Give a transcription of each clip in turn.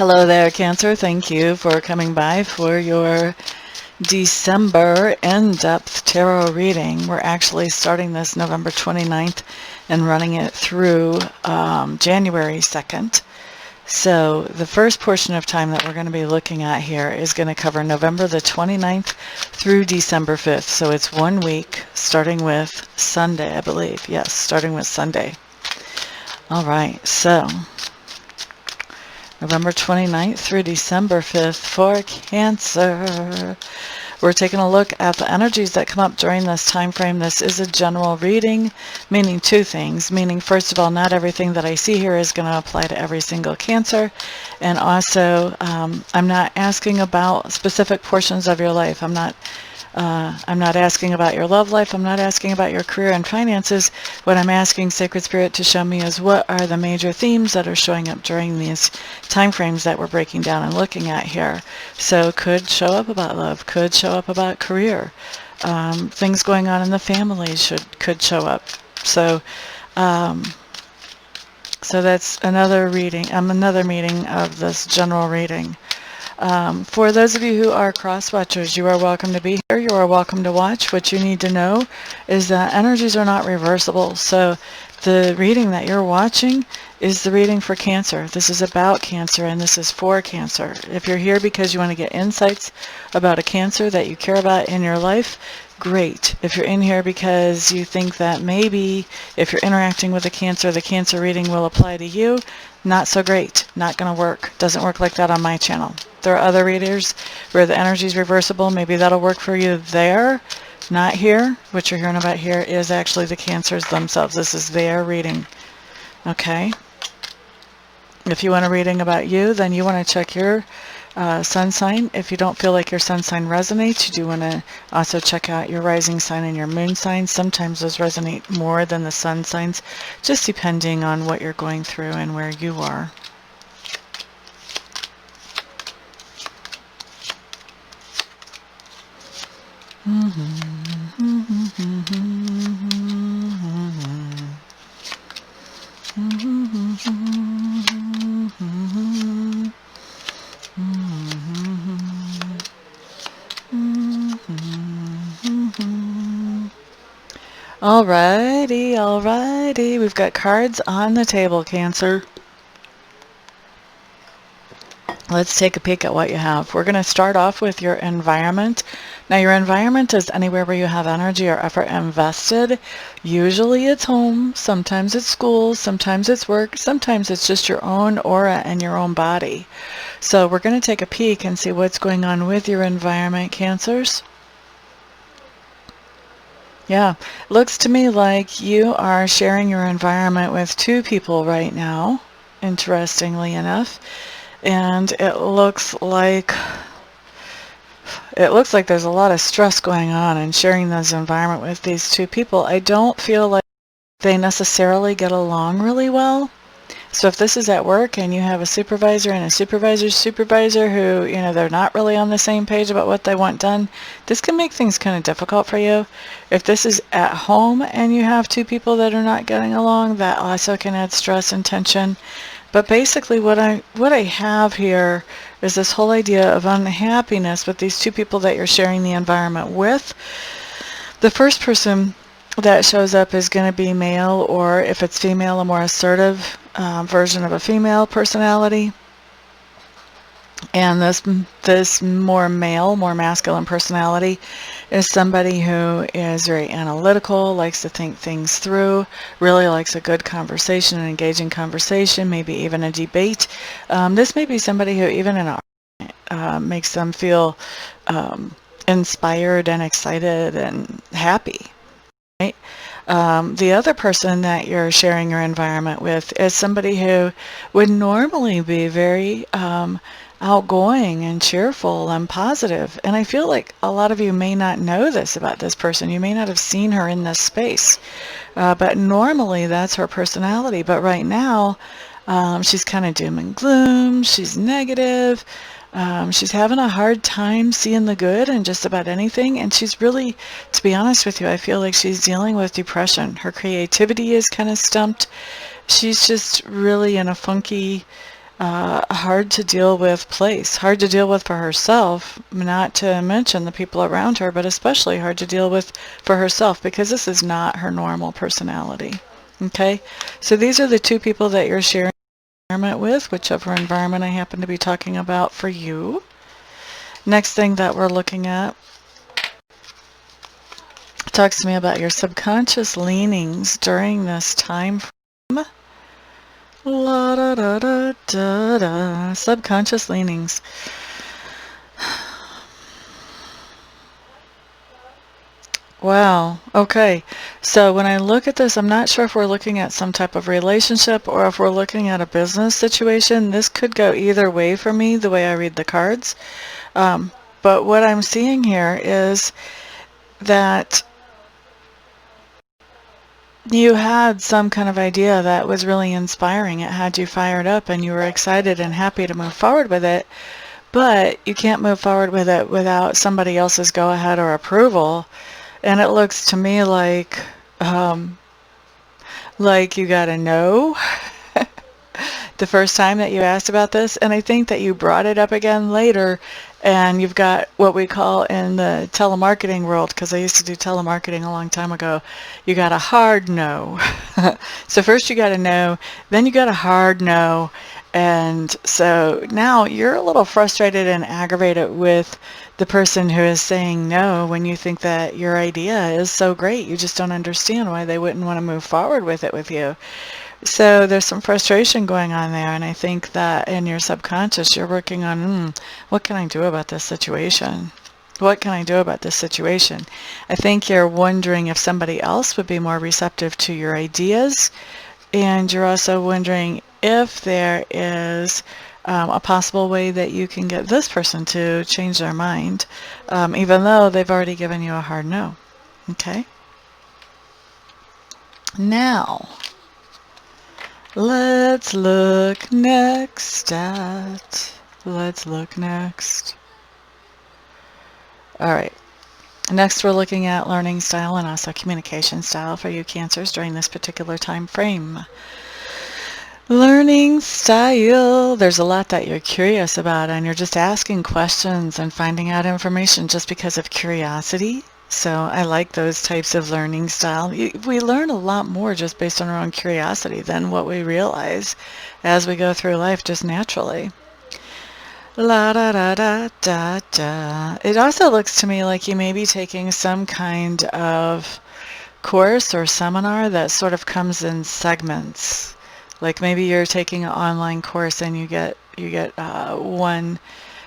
Hello there, Cancer. Thank you for coming by for your December in-depth tarot reading. We're actually starting this November 29th and running it through January 2nd. So the first portion of time that we're going to be looking at here is going to cover November the 29th through December 5th. So it's 1 week, starting with Sunday, I believe. Yes, starting with Sunday. All right, so November 29th through December 5th for Cancer. We're taking a look at the energies that come up during this time frame. This is a general reading, meaning two things. Meaning, first of all, not everything that I see here is going to apply to every single Cancer. And also, I'm not asking about specific portions of your life. I'm not asking about your love life. I'm not asking about your career and finances. What I'm asking Sacred Spirit to show me is what are the major themes that are showing up during these time frames that we're breaking down and looking at here. So could show up about love, could show up about career. Things going on in the family could show up. So that's another reading, another meeting of this general reading. For those of you who are cross-watchers, you are welcome to be here. You are welcome to watch. What you need to know is that energies are not reversible. So the reading that you're watching is the reading for Cancer. This is about Cancer, and this is for Cancer. If you're here because you want to get insights about a Cancer that you care about in your life, great. If you're in here because you think that maybe if you're interacting with a Cancer, the Cancer reading will apply to you, not so great. Not going to work. Doesn't work like that on my channel. There are other readers where the energy is reversible. Maybe that'll work for you there. Not here. What you're hearing about here is actually the Cancers themselves. This is their reading. Okay? If you want a reading about you, then you want to check your sun sign. If you don't feel like your sun sign resonates, you do want to also check out your rising sign and your moon sign. Sometimes those resonate more than the sun signs, just depending on what you're going through and where you are. Alrighty, alrighty. We've got cards on the table, Cancer. Let's take a peek at what you have. We're going to start off with your environment. Now, your environment is anywhere where you have energy or effort invested. Usually it's home, sometimes it's school, sometimes it's work, sometimes it's just your own aura and your own body. So we're going to take a peek and see what's going on with your environment, Cancers. Yeah, looks to me like you are sharing your environment with two people right now, interestingly enough. And it looks like there's a lot of stress going on in sharing this environment with these two people. I don't feel like they necessarily get along really well. So if this is at work and you have a supervisor and a supervisor's supervisor who, you know, they're not really on the same page about what they want done, this can make things kind of difficult for you. If this is at home and you have two people that are not getting along, that also can add stress and tension. But basically what I have here is this whole idea of unhappiness with these two people that you're sharing the environment with. The first person that shows up is going to be male, or if it's female, a more assertive version of a female personality. And this more male, more masculine personality is somebody who is very analytical, likes to think things through, really likes a good conversation, an engaging conversation, maybe even a debate. This may be somebody who even in a makes them feel inspired and excited and happy. Right? The other person that you're sharing your environment with is somebody who would normally be very outgoing and cheerful and positive. And I feel like a lot of you may not know this about this person. You may not have seen her in this space. But normally that's her personality. But right now, she's kind of doom and gloom. She's negative. She's having a hard time seeing the good in just about anything. And she's really, to be honest with you, I feel like she's dealing with depression. Her creativity is kind of stumped. She's just really in a funky hard to deal with place, hard to deal with for herself, not to mention the people around her, but especially hard to deal with for herself because this is not her normal personality. Okay, so these are the two people that you're sharing environment with, whichever environment I happen to be talking about for you. Next thing that we're looking at talks to me about your subconscious leanings during this time frame. La da da da da da. Subconscious leanings. Wow. Okay. So when I look at this, I'm not sure if we're looking at some type of relationship or if we're looking at a business situation. This could go either way for me, the way I read the cards. But what I'm seeing here is that you had some kind of idea that was really inspiring. It had you fired up and you were excited and happy to move forward with it. But you can't move forward with it without somebody else's go-ahead or approval. And it looks to me like you got a no the first time that you asked about this, and I think that you brought it up again later, and you've got what we call in the telemarketing world, because I used to do telemarketing a long time ago, you got a hard no. So first you got a no, then you got a hard no, and so now you're a little frustrated and aggravated with the person who is saying no when you think that your idea is so great. You just don't understand why they wouldn't want to move forward with it with you. So there's some frustration going on there, and I think that in your subconscious you're working on, what can I do about this situation? What can I do about this situation? I think you're wondering if somebody else would be more receptive to your ideas, and you're also wondering if there is a possible way that you can get this person to change their mind, even though they've already given you a hard no. Okay? Now, let's look next. All right. Next, we're looking at learning style and also communication style for you Cancers during this particular time frame. Learning style. There's a lot that you're curious about, and you're just asking questions and finding out information just because of curiosity. So I like those types of learning style. We learn a lot more just based on our own curiosity than what we realize as we go through life just naturally. La da da da da da. It also looks to me like you may be taking some kind of course or seminar that sort of comes in segments. Like maybe you're taking an online course and you get one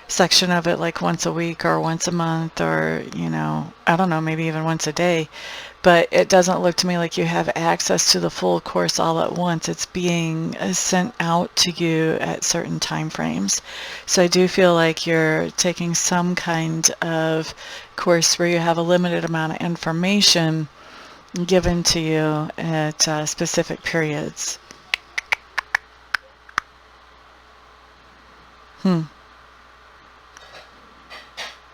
section of it like once a week or once a month, or I don't know, maybe even once a day. But it doesn't look to me like you have access to the full course all at once. It's being sent out to you at certain time frames. So I do feel like you're taking some kind of course where you have a limited amount of information given to you at specific periods.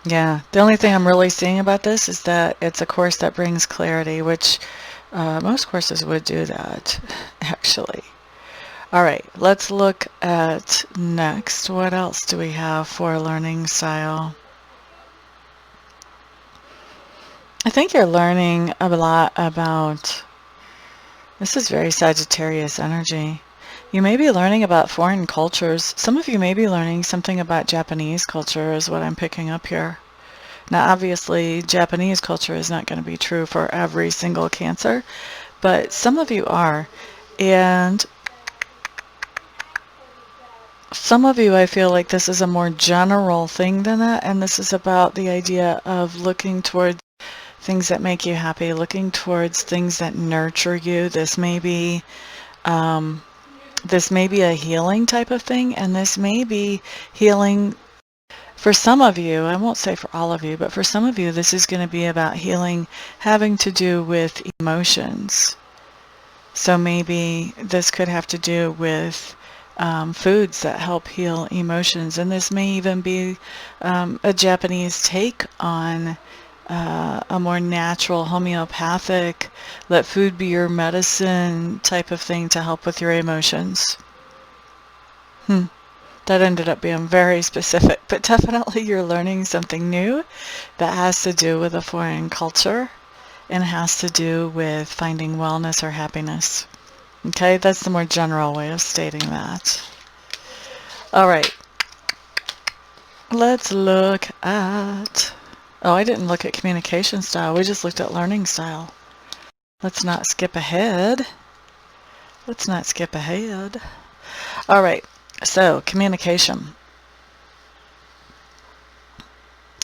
Yeah, the only thing I'm really seeing about this is that it's a course that brings clarity, which most courses would do that, actually. All right, let's look at next. What else do we have for learning style? I think you're learning a lot about, this is very Sagittarius energy. You may be learning about foreign cultures. Some of you may be learning something about Japanese culture is what I'm picking up here. Now, obviously, Japanese culture is not going to be true for every single Cancer, but some of you are. And some of you, I feel like this is a more general thing than that, and this is about the idea of looking towards things that make you happy, looking towards things that nurture you. This may be a healing type of thing, and this may be healing for some of you. I won't say for all of you, but for some of you, this is going to be about healing having to do with emotions. So maybe this could have to do with foods that help heal emotions, and this may even be a Japanese take on a more natural homeopathic, let food be your medicine type of thing to help with your emotions. That ended up being very specific, but definitely you're learning something new that has to do with a foreign culture and has to do with finding wellness or happiness. Okay, that's the more general way of stating that. All right, let's look at... Oh, I didn't look at communication style. We just looked at learning style. Let's not skip ahead. Let's not skip ahead. All right, so communication.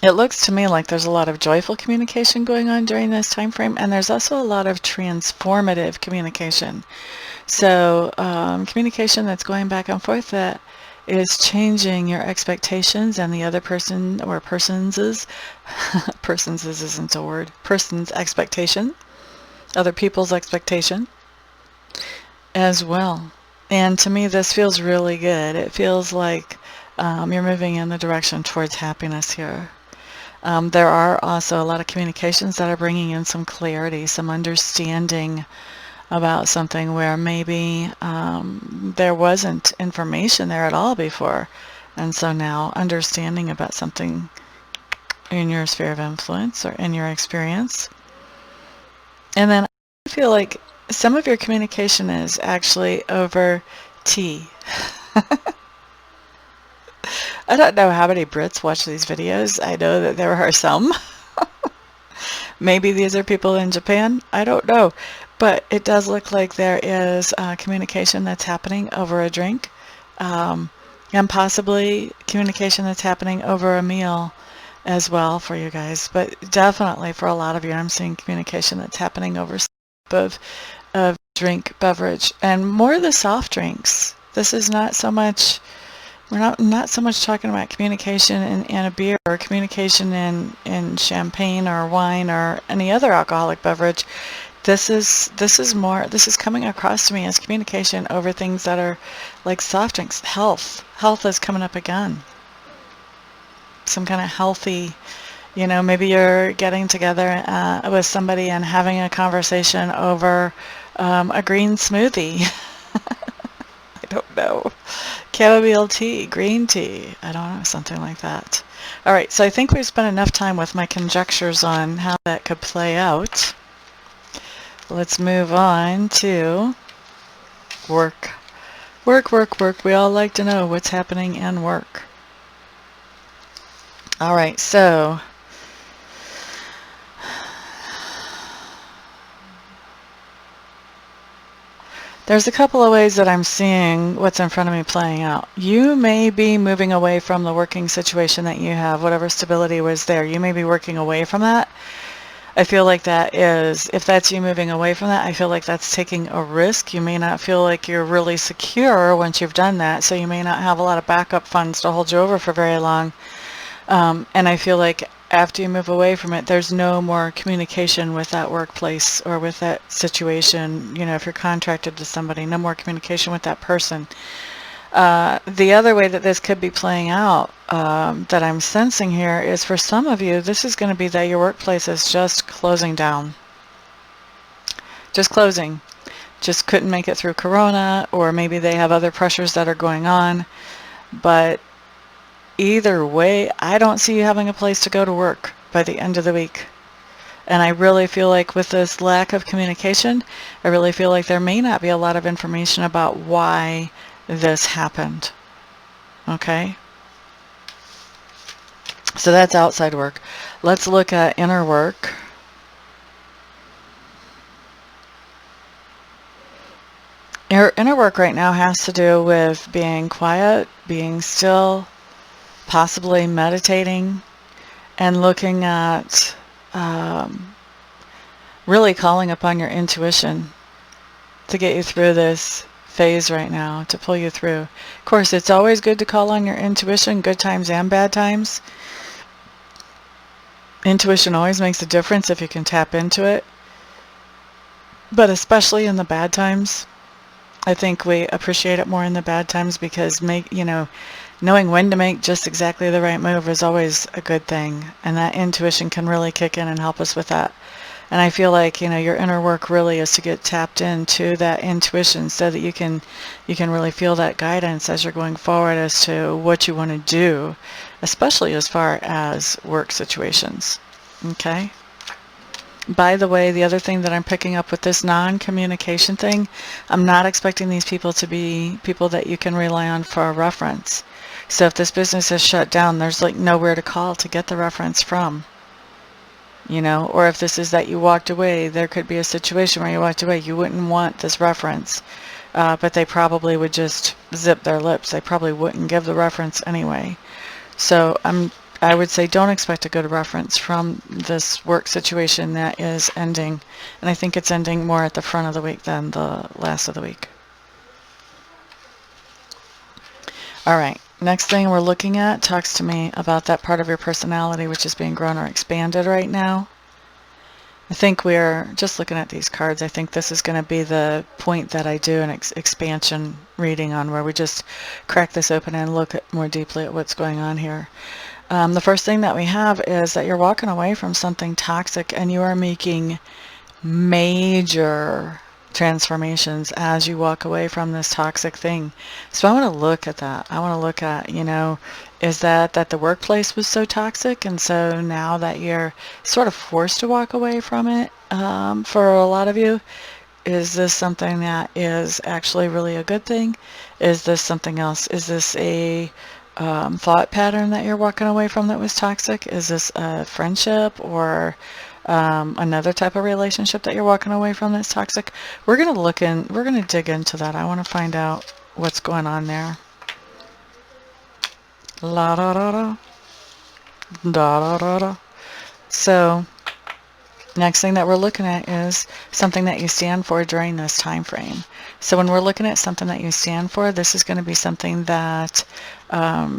It looks to me like there's a lot of joyful communication going on during this time frame, and there's also a lot of transformative communication. So communication that's going back and forth that is changing your expectations and the other person or persons's persons's isn't a word, person's expectation, other people's expectation as well. And to me, this feels really good. It feels like you're moving in the direction towards happiness here. There are also a lot of communications that are bringing in some clarity, some understanding about something where maybe there wasn't information there at all before. And so now understanding about something in your sphere of influence or in your experience. And then I feel like some of your communication is actually over tea. I don't know how many Brits watch these videos. I know that there are some. Maybe these are people in Japan. I don't know. But it does look like there is communication that's happening over a drink. And possibly communication that's happening over a meal as well for you guys. But definitely for a lot of you, I'm seeing communication that's happening over some type of drink, beverage. And more of the soft drinks. This is not so much... We're not so much talking about communication in a beer or communication in champagne or wine or any other alcoholic beverage. This is coming across to me as communication over things that are like soft drinks. Health is coming up again. Some kind of healthy, maybe you're getting together with somebody and having a conversation over a green smoothie. I don't know. Chamomile tea, green tea, I don't know, something like that. All right, so I think we've spent enough time with my conjectures on how that could play out. Let's move on to work. Work. We all like to know what's happening in work. All right, so there's a couple of ways that I'm seeing what's in front of me playing out. You may be moving away from the working situation that you have, whatever stability was there. You may be working away from that. I feel like that is, if that's you moving away from that, I feel like that's taking a risk. You may not feel like you're really secure once you've done that, so you may not have a lot of backup funds to hold you over for very long. And I feel like after you move away from it, there's no more communication with that workplace or with that situation. If you're contracted to somebody, no more communication with that person. The other way that this could be playing out that I'm sensing here is for some of you, this is going to be that your workplace is just closing down. Just closing. Just couldn't make it through Corona, or maybe they have other pressures that are going on. But either way, I don't see you having a place to go to work by the end of the week. And I really feel like with this lack of communication, I really feel like there may not be a lot of information about why this happened. Okay? So that's outside work. Let's look at inner work. Your inner work right now has to do with being quiet, being still, possibly meditating, and looking at really calling upon your intuition to get you through this phase right now, to pull you through. Of course, it's always good to call on your intuition, good times and bad times. Intuition always makes a difference if you can tap into it. But especially in the bad times, I think we appreciate it more in the bad times because knowing when to make just exactly the right move is always a good thing. And that intuition can really kick in and help us with that And I feel like, your inner work really is to get tapped into that intuition so that you can really feel that guidance as you're going forward as to what you want to do, especially as far as work situations. Okay? By the way, the other thing that I'm picking up with this non-communication thing, I'm not expecting these people to be people that you can rely on for a reference. So if this business is shut down, there's like nowhere to call to get the reference from. Or if this is that you walked away, there could be a situation where you walked away, you wouldn't want this reference, but they probably would just zip their lips. They probably wouldn't give the reference anyway. So I would say don't expect a good reference from this work situation that is ending. And I think it's ending more at the front of the week than the last of the week. All right. Next thing we're looking at talks to me about that part of your personality which is being grown or expanded right now. I think we're just looking at these cards. I think this is going to be the point that I do an expansion reading on, where we just crack this open and look more deeply at what's going on here. The first thing that we have is that you're walking away from something toxic and you are making major transformations as you walk away from this toxic thing. So I want to look at that. I want to look at, is that the workplace was so toxic, and so now that you're sort of forced to walk away from it, for a lot of you, is this something that is actually really a good thing? Is this something else? Is this a thought pattern that you're walking away from that was toxic? Is this a friendship or another type of relationship that you're walking away from that's toxic? We're going to dig into that. I want to find out what's going on there. La da da da. Da da da da. So, next thing that we're looking at is something that you stand for during this time frame. So when we're looking at something that you stand for, this is going to be something that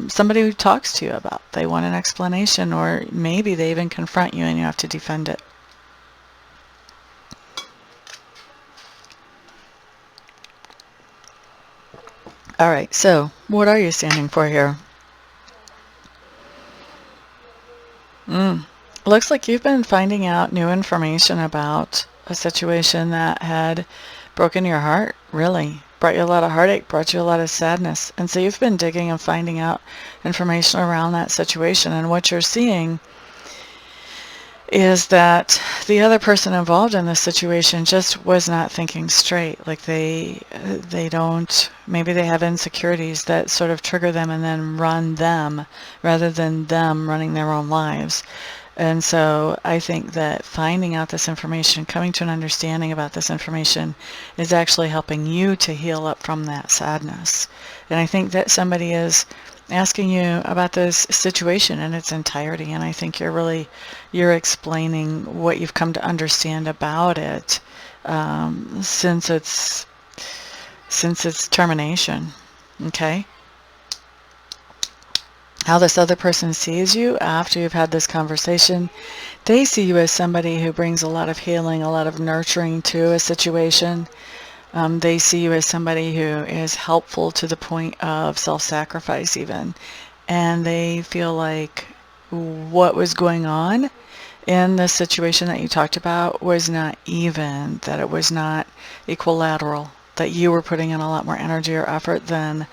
somebody who talks to you about. They want an explanation, or maybe they even confront you and you have to defend it. All right, so what are you standing for here? Looks like you've been finding out new information about a situation that had broken your heart, really. Brought you a lot of heartache, brought you a lot of sadness. And so you've been digging and finding out information around that situation. And what you're seeing is that the other person involved in this situation just was not thinking straight. Like maybe they have insecurities that sort of trigger them and then run them rather than them running their own lives. And so I think that finding out this information, coming to an understanding about this information, is actually helping you to heal up from that sadness. And I think that somebody is asking you about this situation in its entirety, and I think you're explaining what you've come to understand about it since its termination. Okay? How this other person sees you after you've had this conversation, they see you as somebody who brings a lot of healing, a lot of nurturing to a situation. They see you as somebody who is helpful to the point of self-sacrifice even. And they feel like what was going on in the situation that you talked about was not even, that it was not equilateral, that you were putting in a lot more energy or effort than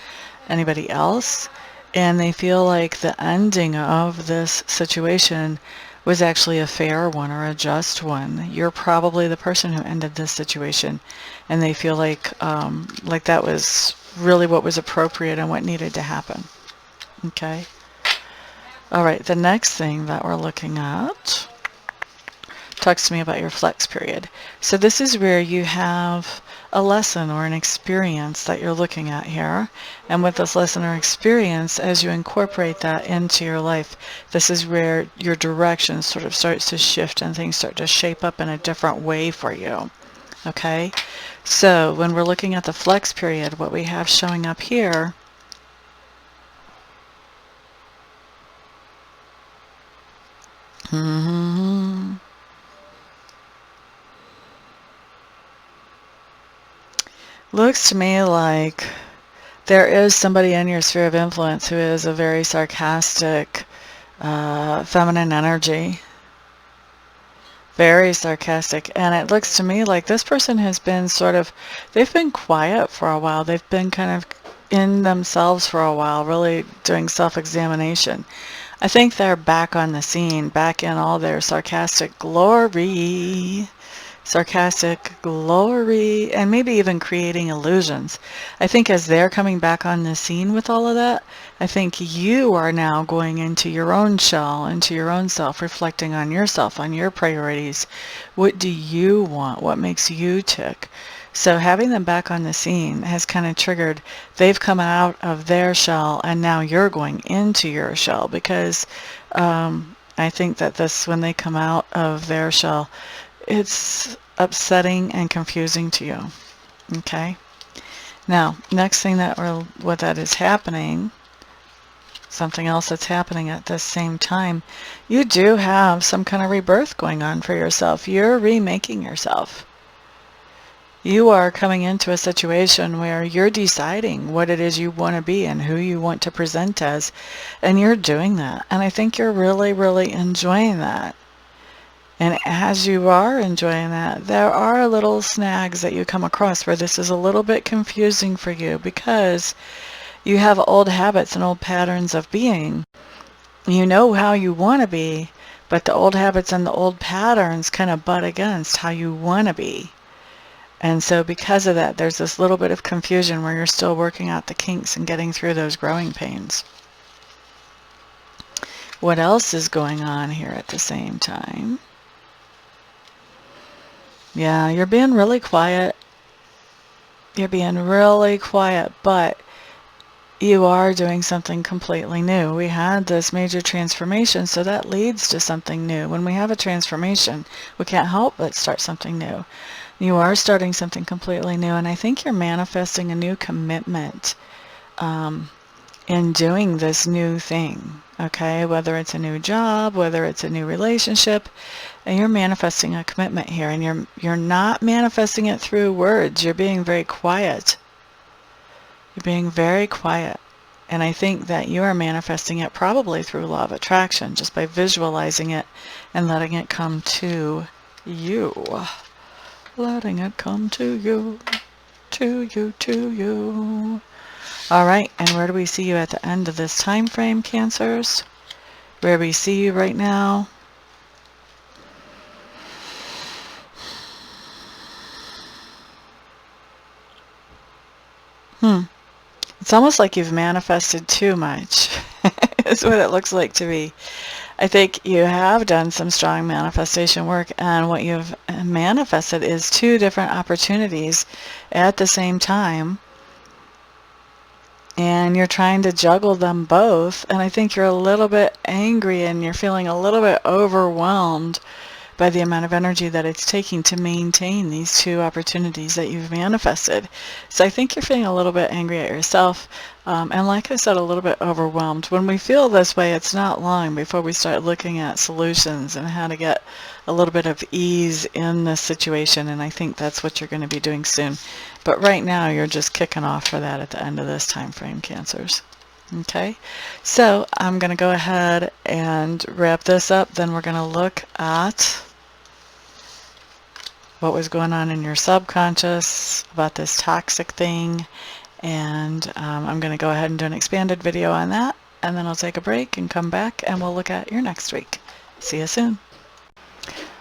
anybody else. And they feel like the ending of this situation was actually a fair one or a just one. You're probably the person who ended this situation, and they feel like that was really what was appropriate and what needed to happen. Okay? All right, the next thing that we're looking at talks to me about your flex period. So this is where you have a lesson or an experience that you're looking at here. And with this lesson or experience, as you incorporate that into your life, this is where your direction sort of starts to shift and things start to shape up in a different way for you. Okay? So when we're looking at the flex period, what we have showing up here looks to me like there is somebody in your sphere of influence who is a very sarcastic, feminine energy Very sarcastic. And it looks to me like this person has been they've been quiet for a while. They've been kind of in themselves for a while, really doing self-examination. I think they're back on the scene, back in all their sarcastic glory. Sarcastic glory, and maybe even creating illusions. I think as they're coming back on the scene with all of that, I think you are now going into your own shell, into your own self, reflecting on yourself, on your priorities. What do you want? What makes you tick? So having them back on the scene has kind of triggered, they've come out of their shell and now you're going into your shell because I think that when they come out of their shell, it's upsetting and confusing to you. Okay? Now, next thing what that is happening, something else that's happening at the same time, you do have some kind of rebirth going on for yourself. You're remaking yourself. You are coming into a situation where you're deciding what it is you want to be and who you want to present as, and you're doing that. And I think you're really, really enjoying that. And as you are enjoying that, there are little snags that you come across where this is a little bit confusing for you because you have old habits and old patterns of being. You know how you want to be, but the old habits and the old patterns kind of butt against how you want to be. And so because of that, there's this little bit of confusion where you're still working out the kinks and getting through those growing pains. What else is going on here at the same time? Yeah, you're being really quiet. You're being really quiet, but you are doing something completely new. We had this major transformation, so that leads to something new. When we have a transformation, we can't help but start something new. You are starting something completely new, and I think you're manifesting a new commitment in doing this new thing, okay? Whether it's a new job, whether it's a new relationship, and you're manifesting a commitment here, and you're not manifesting it through words. You're being very quiet. You're being very quiet. And I think that you are manifesting it probably through law of attraction, just by visualizing it and letting it come to you. Letting it come to you, to you, to you. All right, and where do we see you at the end of this time frame, Cancers? Where we see you right now? It's almost like you've manifested too much, is what it looks like to me. I think you have done some strong manifestation work, and what you've manifested is two different opportunities at the same time, and you're trying to juggle them both, and I think you're a little bit angry and you're feeling a little bit overwhelmed by the amount of energy that it's taking to maintain these two opportunities that you've manifested. So I think you're feeling a little bit angry at yourself, and like I said, a little bit overwhelmed. When we feel this way, it's not long before we start looking at solutions and how to get a little bit of ease in this situation, and I think that's what you're going to be doing soon. But right now, you're just kicking off for that at the end of this time frame, Cancers. Okay, so I'm going to go ahead and wrap this up. Then we're going to look at what was going on in your subconscious about this toxic thing, and I'm going to go ahead and do an expanded video on that, and then I'll take a break and come back and we'll look at your next week. See you soon.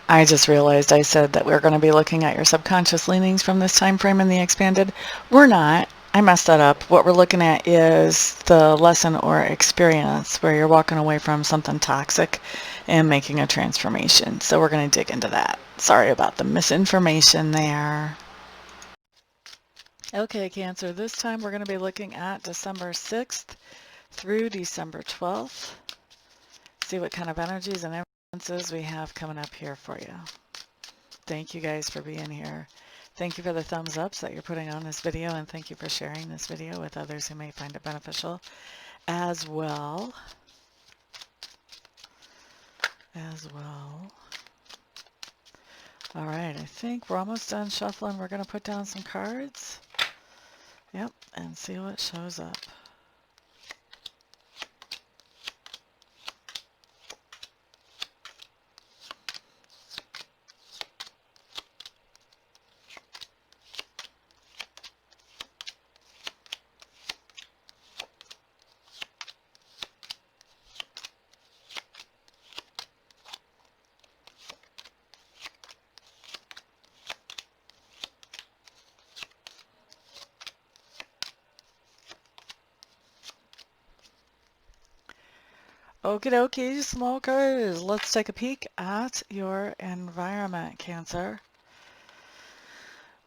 I just realized I said that we're going to be looking at your subconscious leanings from this time frame in the expanded. We're not. I messed that up. What we're looking at is the lesson or experience where you're walking away from something toxic and making a transformation. So we're going to dig into that. Sorry about the misinformation there. Okay, Cancer, this time we're going to be looking at December 6th through December 12th. See what kind of energies and influences we have coming up here for you. Thank you guys for being here. Thank you for the thumbs ups that you're putting on this video, and thank you for sharing this video with others who may find it beneficial as well. All right, I think we're almost done shuffling. We're going to put down some cards. Yep, and see what shows up. Okie dokie, smokers. Let's take a peek at your environment, Cancer.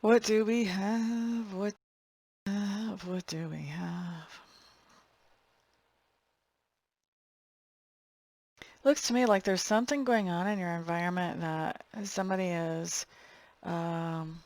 What do we have? What do we have? Looks to me like there's something going on in your environment that somebody is um,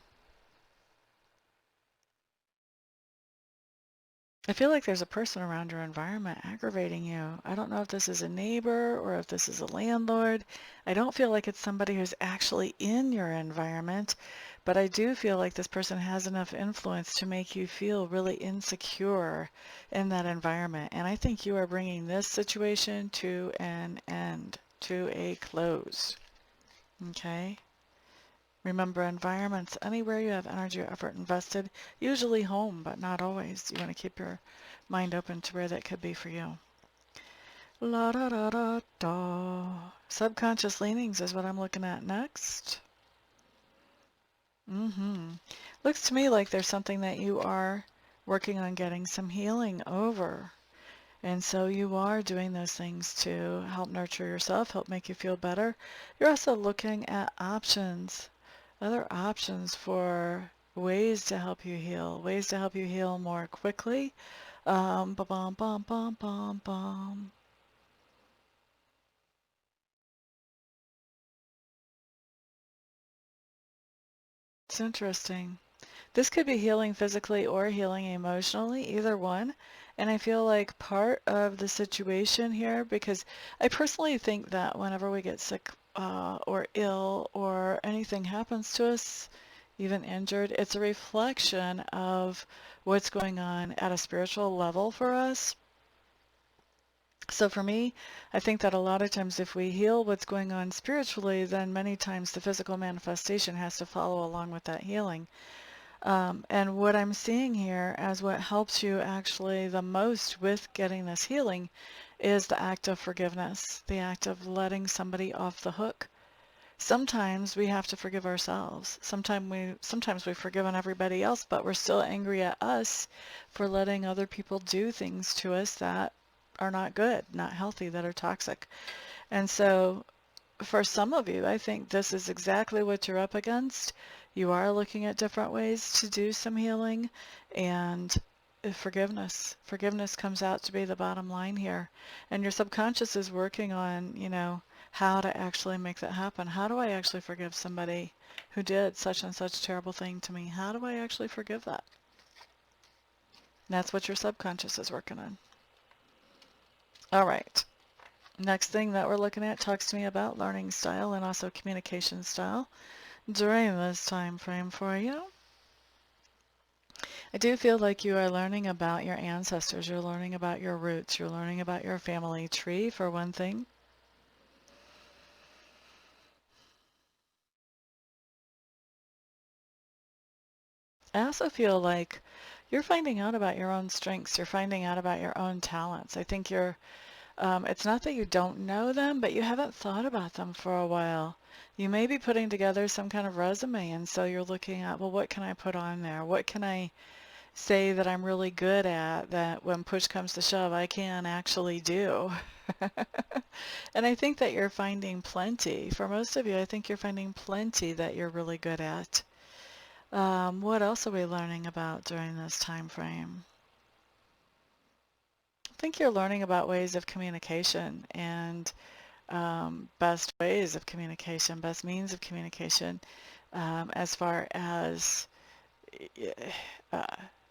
I feel like there's a person around your environment aggravating you. I don't know if this is a neighbor or if this is a landlord. I don't feel like it's somebody who's actually in your environment, but I do feel like this person has enough influence to make you feel really insecure in that environment. And I think you are bringing this situation to an end, to a close. Okay? Remember, environments, anywhere you have energy or effort invested, usually home, but not always. You want to keep your mind open to where that could be for you. La da da da da. Subconscious leanings is what I'm looking at next. Looks to me like there's something that you are working on getting some healing over. And so you are doing those things to help nurture yourself, help make you feel better. You're also looking at options, other options for ways to help you heal, ways to help you heal more quickly. Ba-bum, bum, bum, bum, bum. It's interesting. This could be healing physically or healing emotionally, either one. And I feel like part of the situation here, because I personally think that whenever we get sick or ill or anything happens to us, even injured, it's a reflection of what's going on at a spiritual level for us. So for me, I think that a lot of times if we heal what's going on spiritually, then many times the physical manifestation has to follow along with that healing. And what I'm seeing here as what helps you actually the most with getting this healing is the act of forgiveness, the act of letting somebody off the hook. Sometimes we have to forgive ourselves. Sometimes we've forgiven everybody else, but we're still angry at us for letting other people do things to us that are not good, not healthy, that are toxic. And so for some of you, I think this is exactly what you're up against. You are looking at different ways to do some healing, and forgiveness. Forgiveness comes out to be the bottom line here. And your subconscious is working on, how to actually make that happen. How do I actually forgive somebody who did such and such terrible thing to me? How do I actually forgive that? And that's what your subconscious is working on. All right. Next thing that we're looking at talks to me about learning style and also communication style during this time frame for you. I do feel like you are learning about your ancestors, you're learning about your roots, you're learning about your family tree for one thing. I also feel like you're finding out about your own strengths, you're finding out about your own talents. I think it's not that you don't know them, but you haven't thought about them for a while. You may be putting together some kind of resume, and so you're looking at, well, what can I put on there? What can I say that I'm really good at, that when push comes to shove, I can actually do? And I think that you're finding plenty. For most of you, I think you're finding plenty that you're really good at. What else are we learning about during this time frame? I think you're learning about ways of communication and best ways of communication, best means of communication, as far as uh,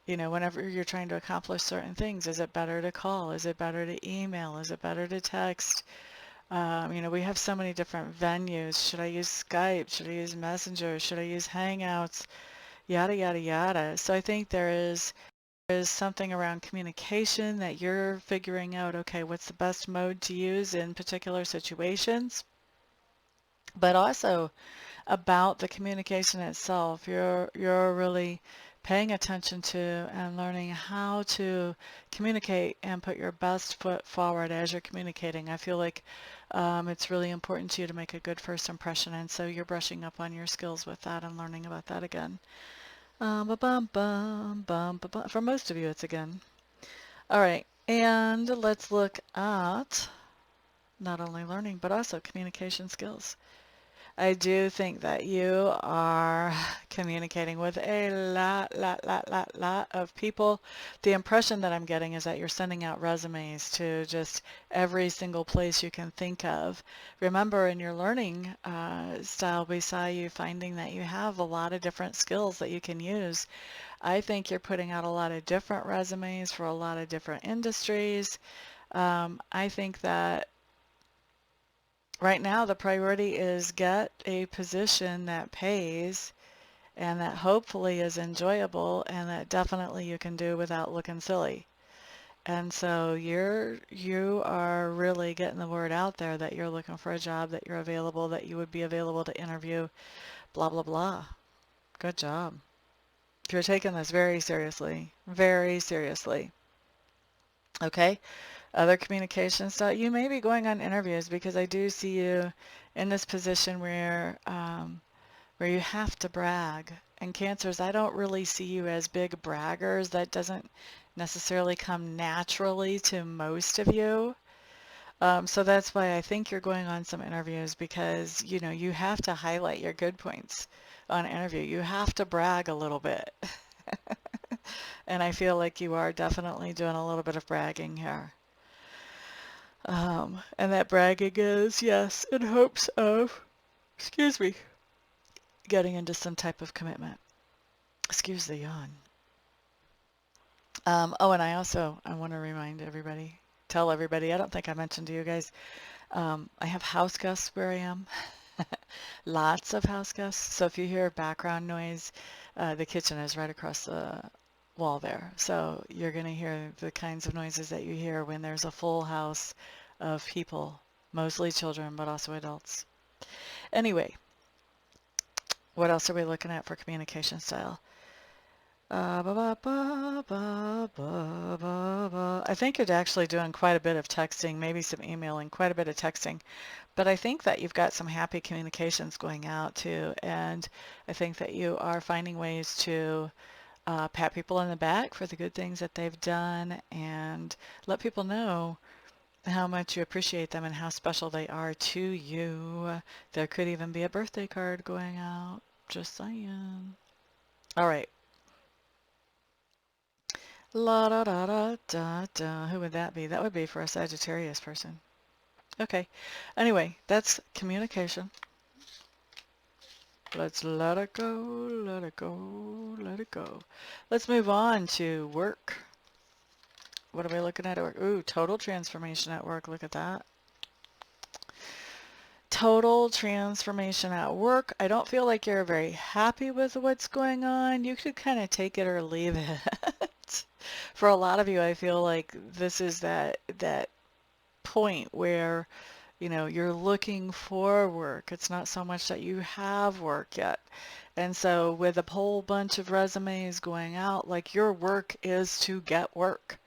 whenever you're trying to accomplish certain things. Is it better to call? Is it better to email? Is it better to text? We have so many different venues. Should I use Skype? Should I use Messenger? Should I use Hangouts? Yada, yada, yada. So I think there is something around communication that you're figuring out, okay, what's the best mode to use in particular situations? But also about the communication itself. You're really paying attention to and learning how to communicate and put your best foot forward as you're communicating. I feel like it's really important to you to make a good first impression, and so you're brushing up on your skills with that and learning about that again. Ba-bum, bum, bum, ba-bum. For most of you, it's again. All right, and let's look at not only learning, but also communication skills. I do think that you are communicating with a lot of people. The impression that I'm getting is that you're sending out resumes to just every single place you can think of. Remember, in your learning style, we saw you finding that you have a lot of different skills that you can use. I think you're putting out a lot of different resumes for a lot of different industries. I think that right now the priority is get a position that pays and that hopefully is enjoyable and that definitely you can do without looking silly. And so you are really getting the word out there that you're looking for a job, that you're available, that you would be available to interview, blah blah blah. Good job. You're taking this very seriously. Very seriously. Okay? Other communication stuff. You may be going on interviews because I do see you in this position where you have to brag. And Cancers, I don't really see you as big braggers. That doesn't necessarily come naturally to most of you. So that's why I think you're going on some interviews because, you know, you have to highlight your good points on an interview. You have to brag a little bit. And I feel like you are definitely doing a little bit of bragging here. And that bragging is, yes, in hopes of, excuse me, getting into some type of commitment. Excuse the yawn. Oh, and I want to remind everybody, tell everybody, I don't think I mentioned to you guys, I have house guests where I am. Lots of house guests. So if you hear background noise, the kitchen is right across the wall there. So you're going to hear the kinds of noises that you hear when there's a full house of people, mostly children, but also adults. Anyway, what else are we looking at for communication style? I think you're actually doing quite a bit of texting, maybe some emailing, quite a bit of texting. But I think that you've got some happy communications going out too. And I think that you are finding ways to pat people on the back for the good things that they've done and let people know how much you appreciate them and how special they are to you. There could even be a birthday card going out. Just saying. All right. La da da da da da. Who would that be? That would be for a Sagittarius person. Okay. Anyway, that's communication. Let's let it go, let it go, let it go. Let's move on to work. What are we looking at work? Ooh, total transformation at work. Look at that. Total transformation at work. I don't feel like you're very happy with what's going on. You could kind of take it or leave it. For a lot of you, I feel like this is that point where, you know, you're looking for work. It's not so much that you have work yet. And so with a whole bunch of resumes going out, like your work is to get work.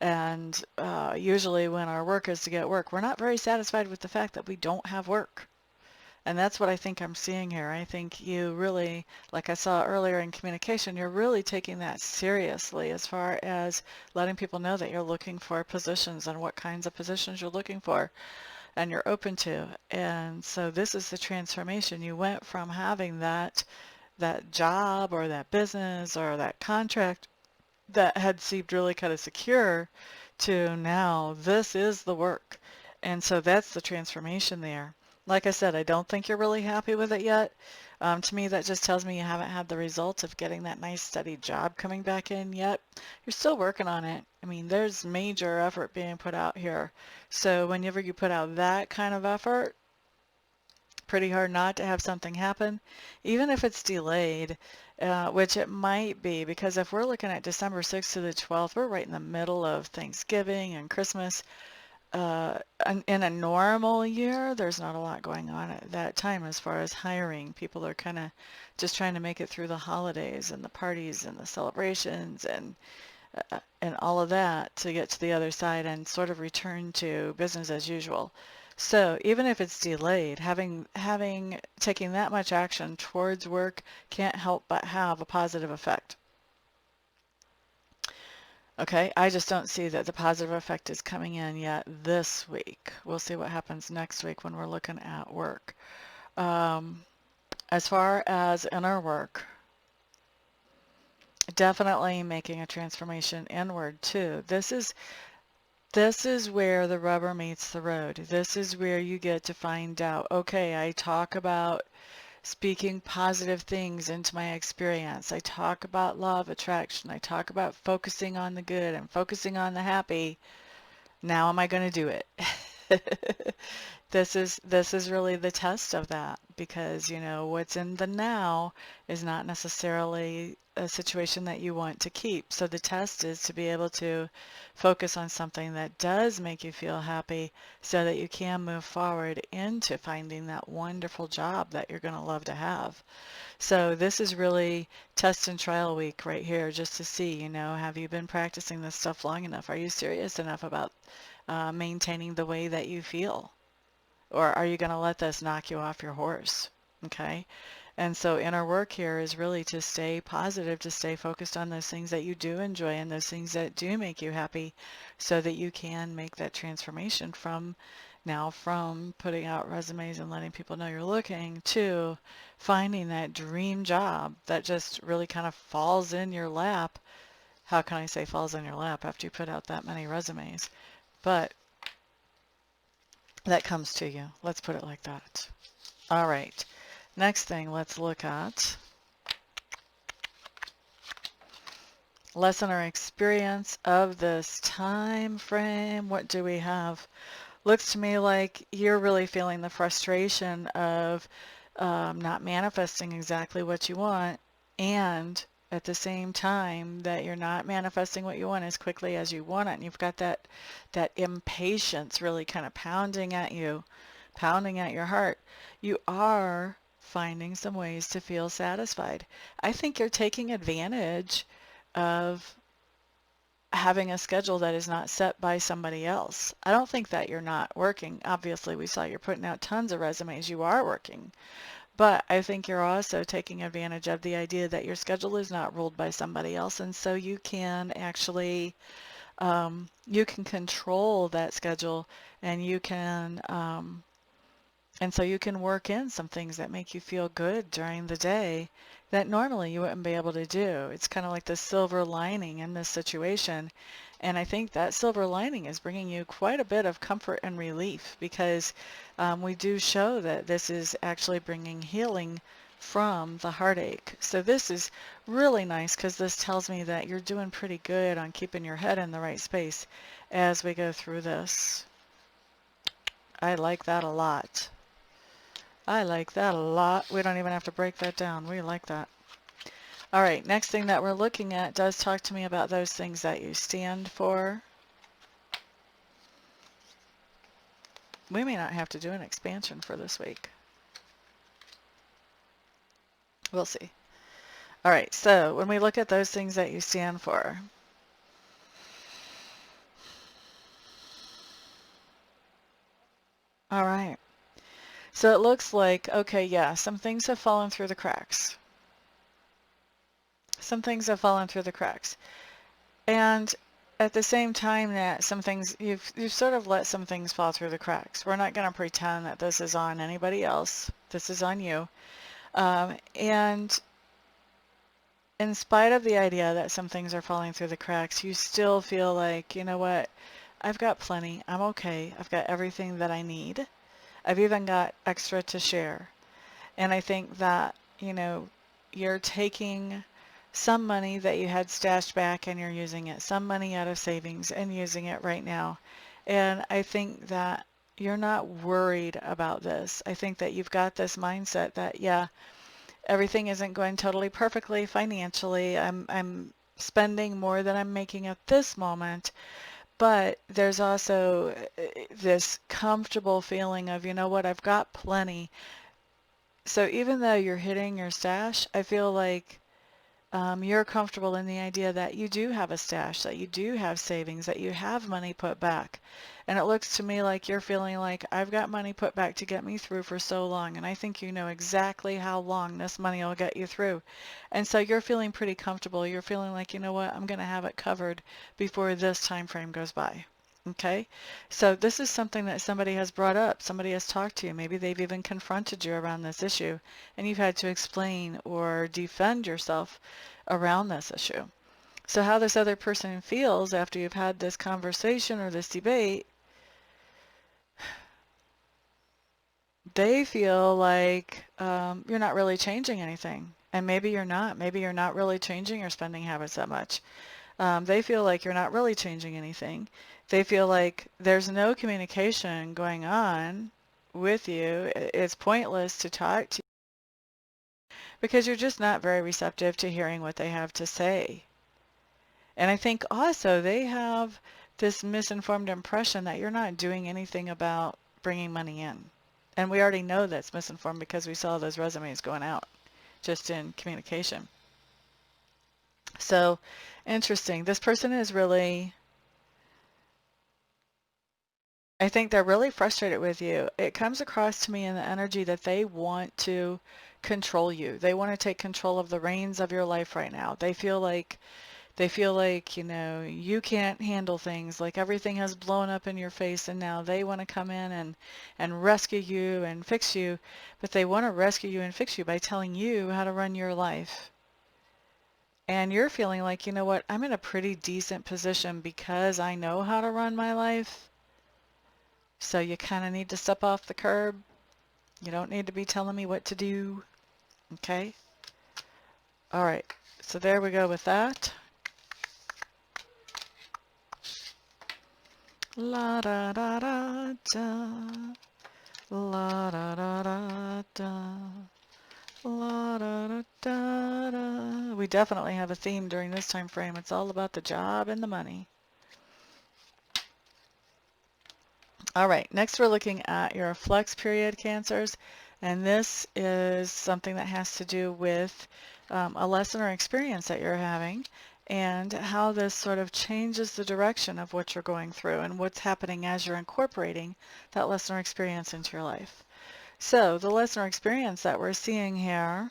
And usually when our work is to get work, we're not very satisfied with the fact that we don't have work. And that's what I think I'm seeing here. I think you really, like I saw earlier in communication, you're really taking that seriously as far as letting people know that you're looking for positions and what kinds of positions you're looking for and you're open to. And so this is the transformation. You went from having that job or that business or that contract that had seemed really kind of secure to now this is the work. And so that's the transformation there. Like I said, I don't think you're really happy with it yet. To me, that just tells me you haven't had the results of getting that nice steady job coming back in yet. You're still working on it. I mean, there's major effort being put out here. So whenever you put out that kind of effort, pretty hard not to have something happen, even if it's delayed, which it might be, because if we're looking at December 6th to the 12th, we're right in the middle of Thanksgiving and Christmas. In a normal year, there's not a lot going on at that time as far as hiring. People are kind of just trying to make it through the holidays and the parties and the celebrations and all of that to get to the other side and sort of return to business as usual. So even if it's delayed, taking that much action towards work can't help but have a positive effect. Okay, I just don't see that the positive effect is coming in yet this week. We'll see what happens next week when we're looking at work. As far as inner work, definitely making a transformation inward too. This is where the rubber meets the road. This is where you get to find out, okay, I talk about speaking positive things into my experience. I talk about law of attraction. I talk about focusing on the good and focusing on the happy. Now am I going to do it? This is really the test of that, because what's in the now is not necessarily a situation that you want to keep. So the test is to be able to focus on something that does make you feel happy so that you can move forward into finding that wonderful job that you're going to love to have. So this is really test and trial week right here, just to see, have you been practicing this stuff long enough? Are you serious enough about maintaining the way that you feel? Or are you going to let this knock you off your horse? Okay. And so inner work here is really to stay positive, to stay focused on those things that you do enjoy and those things that do make you happy, so that you can make that transformation from putting out resumes and letting people know you're looking to finding that dream job that just really kind of falls in your lap. How can I say falls in your lap after you put out that many resumes? But that comes to you. Let's put it like that. All right. Next thing, let's look at lesson or experience of this time frame. What do we have? Looks to me like you're really feeling the frustration of not manifesting exactly what you want, and at the same time that you're not manifesting what you want as quickly as you want it, and you've got that impatience really kind of pounding at you, pounding at your heart. You are finding some ways to feel satisfied. I think you're taking advantage of having a schedule that is not set by somebody else. I don't think that you're not working. Obviously, we saw you're putting out tons of resumes. You are working. But I think you're also taking advantage of the idea that your schedule is not ruled by somebody else, and so you can actually you can control that schedule, and so you can work in some things that make you feel good during the day that normally you wouldn't be able to do. It's kind of like the silver lining in this situation. And I think that silver lining is bringing you quite a bit of comfort and relief, because we do show that this is actually bringing healing from the heartache. So this is really nice, because this tells me that you're doing pretty good on keeping your head in the right space as we go through this. I like that a lot. I like that a lot. We don't even have to break that down. We like that. All right, next thing that we're looking at does talk to me about those things that you stand for. We may not have to do an expansion for this week. We'll see. All right, so when we look at those things that you stand for, all right. So it looks like, okay, yeah, some things have fallen through the cracks. Some things have fallen through the cracks. And at the same time that some things, you've sort of let some things fall through the cracks. We're not going to pretend that this is on anybody else. This is on you. And in spite of the idea that some things are falling through the cracks, you still feel like, you know what, I've got plenty. I'm okay. I've got everything that I need. I've even got extra to share. And I think that, you're taking some money that you had stashed back and you're using it, some money out of savings and using it right now. And I think that you're not worried about this. I think that you've got this mindset that, yeah, everything isn't going totally perfectly financially. I'm spending more than I'm making at this moment. But there's also this comfortable feeling of, you know what, I've got plenty. So even though you're hitting your stash, I feel like You're comfortable in the idea that you do have a stash, that you do have savings, that you have money put back. And it looks to me like you're feeling like, I've got money put back to get me through for so long, and I think you know exactly how long this money will get you through. And so you're feeling pretty comfortable. You're feeling like, you know what, I'm going to have it covered before this time frame goes by. Okay, so this is something that somebody has brought up, somebody has talked to you, maybe they've even confronted you around this issue, and you've had to explain or defend yourself around this issue. So how this other person feels after you've had this conversation or this debate, they feel like you're not really changing anything. And maybe you're not. Maybe you're not really changing your spending habits that much. They feel like you're not really changing anything. They feel like there's no communication going on with you. It's pointless to talk to you because you're just not very receptive to hearing what they have to say. And I think also they have this misinformed impression that you're not doing anything about bringing money in. And we already know that's misinformed because we saw those resumes going out just in communication. So interesting. This person is really, I think they're really frustrated with you. It comes across to me in the energy that they want to control you. They want to take control of the reins of your life right now. They feel like, you know, you can't handle things, like everything has blown up in your face, and now they want to come in and rescue you and fix you, but they want to rescue you and fix you by telling you how to run your life. And you're feeling like, you know what, I'm in a pretty decent position because I know how to run my life. So you kind of need to step off the curb. You don't need to be telling me what to do. Okay? All right. So there we go with that. La da da da da. La da da da da. La da da da da. We definitely have a theme during this time frame. It's all about the job and the money. All right, next we're looking at your flex period cancers, and this is something that has to do with a lesson or experience that you're having and how this sort of changes the direction of what you're going through and what's happening as you're incorporating that lesson or experience into your life. So the lesson or experience that we're seeing here,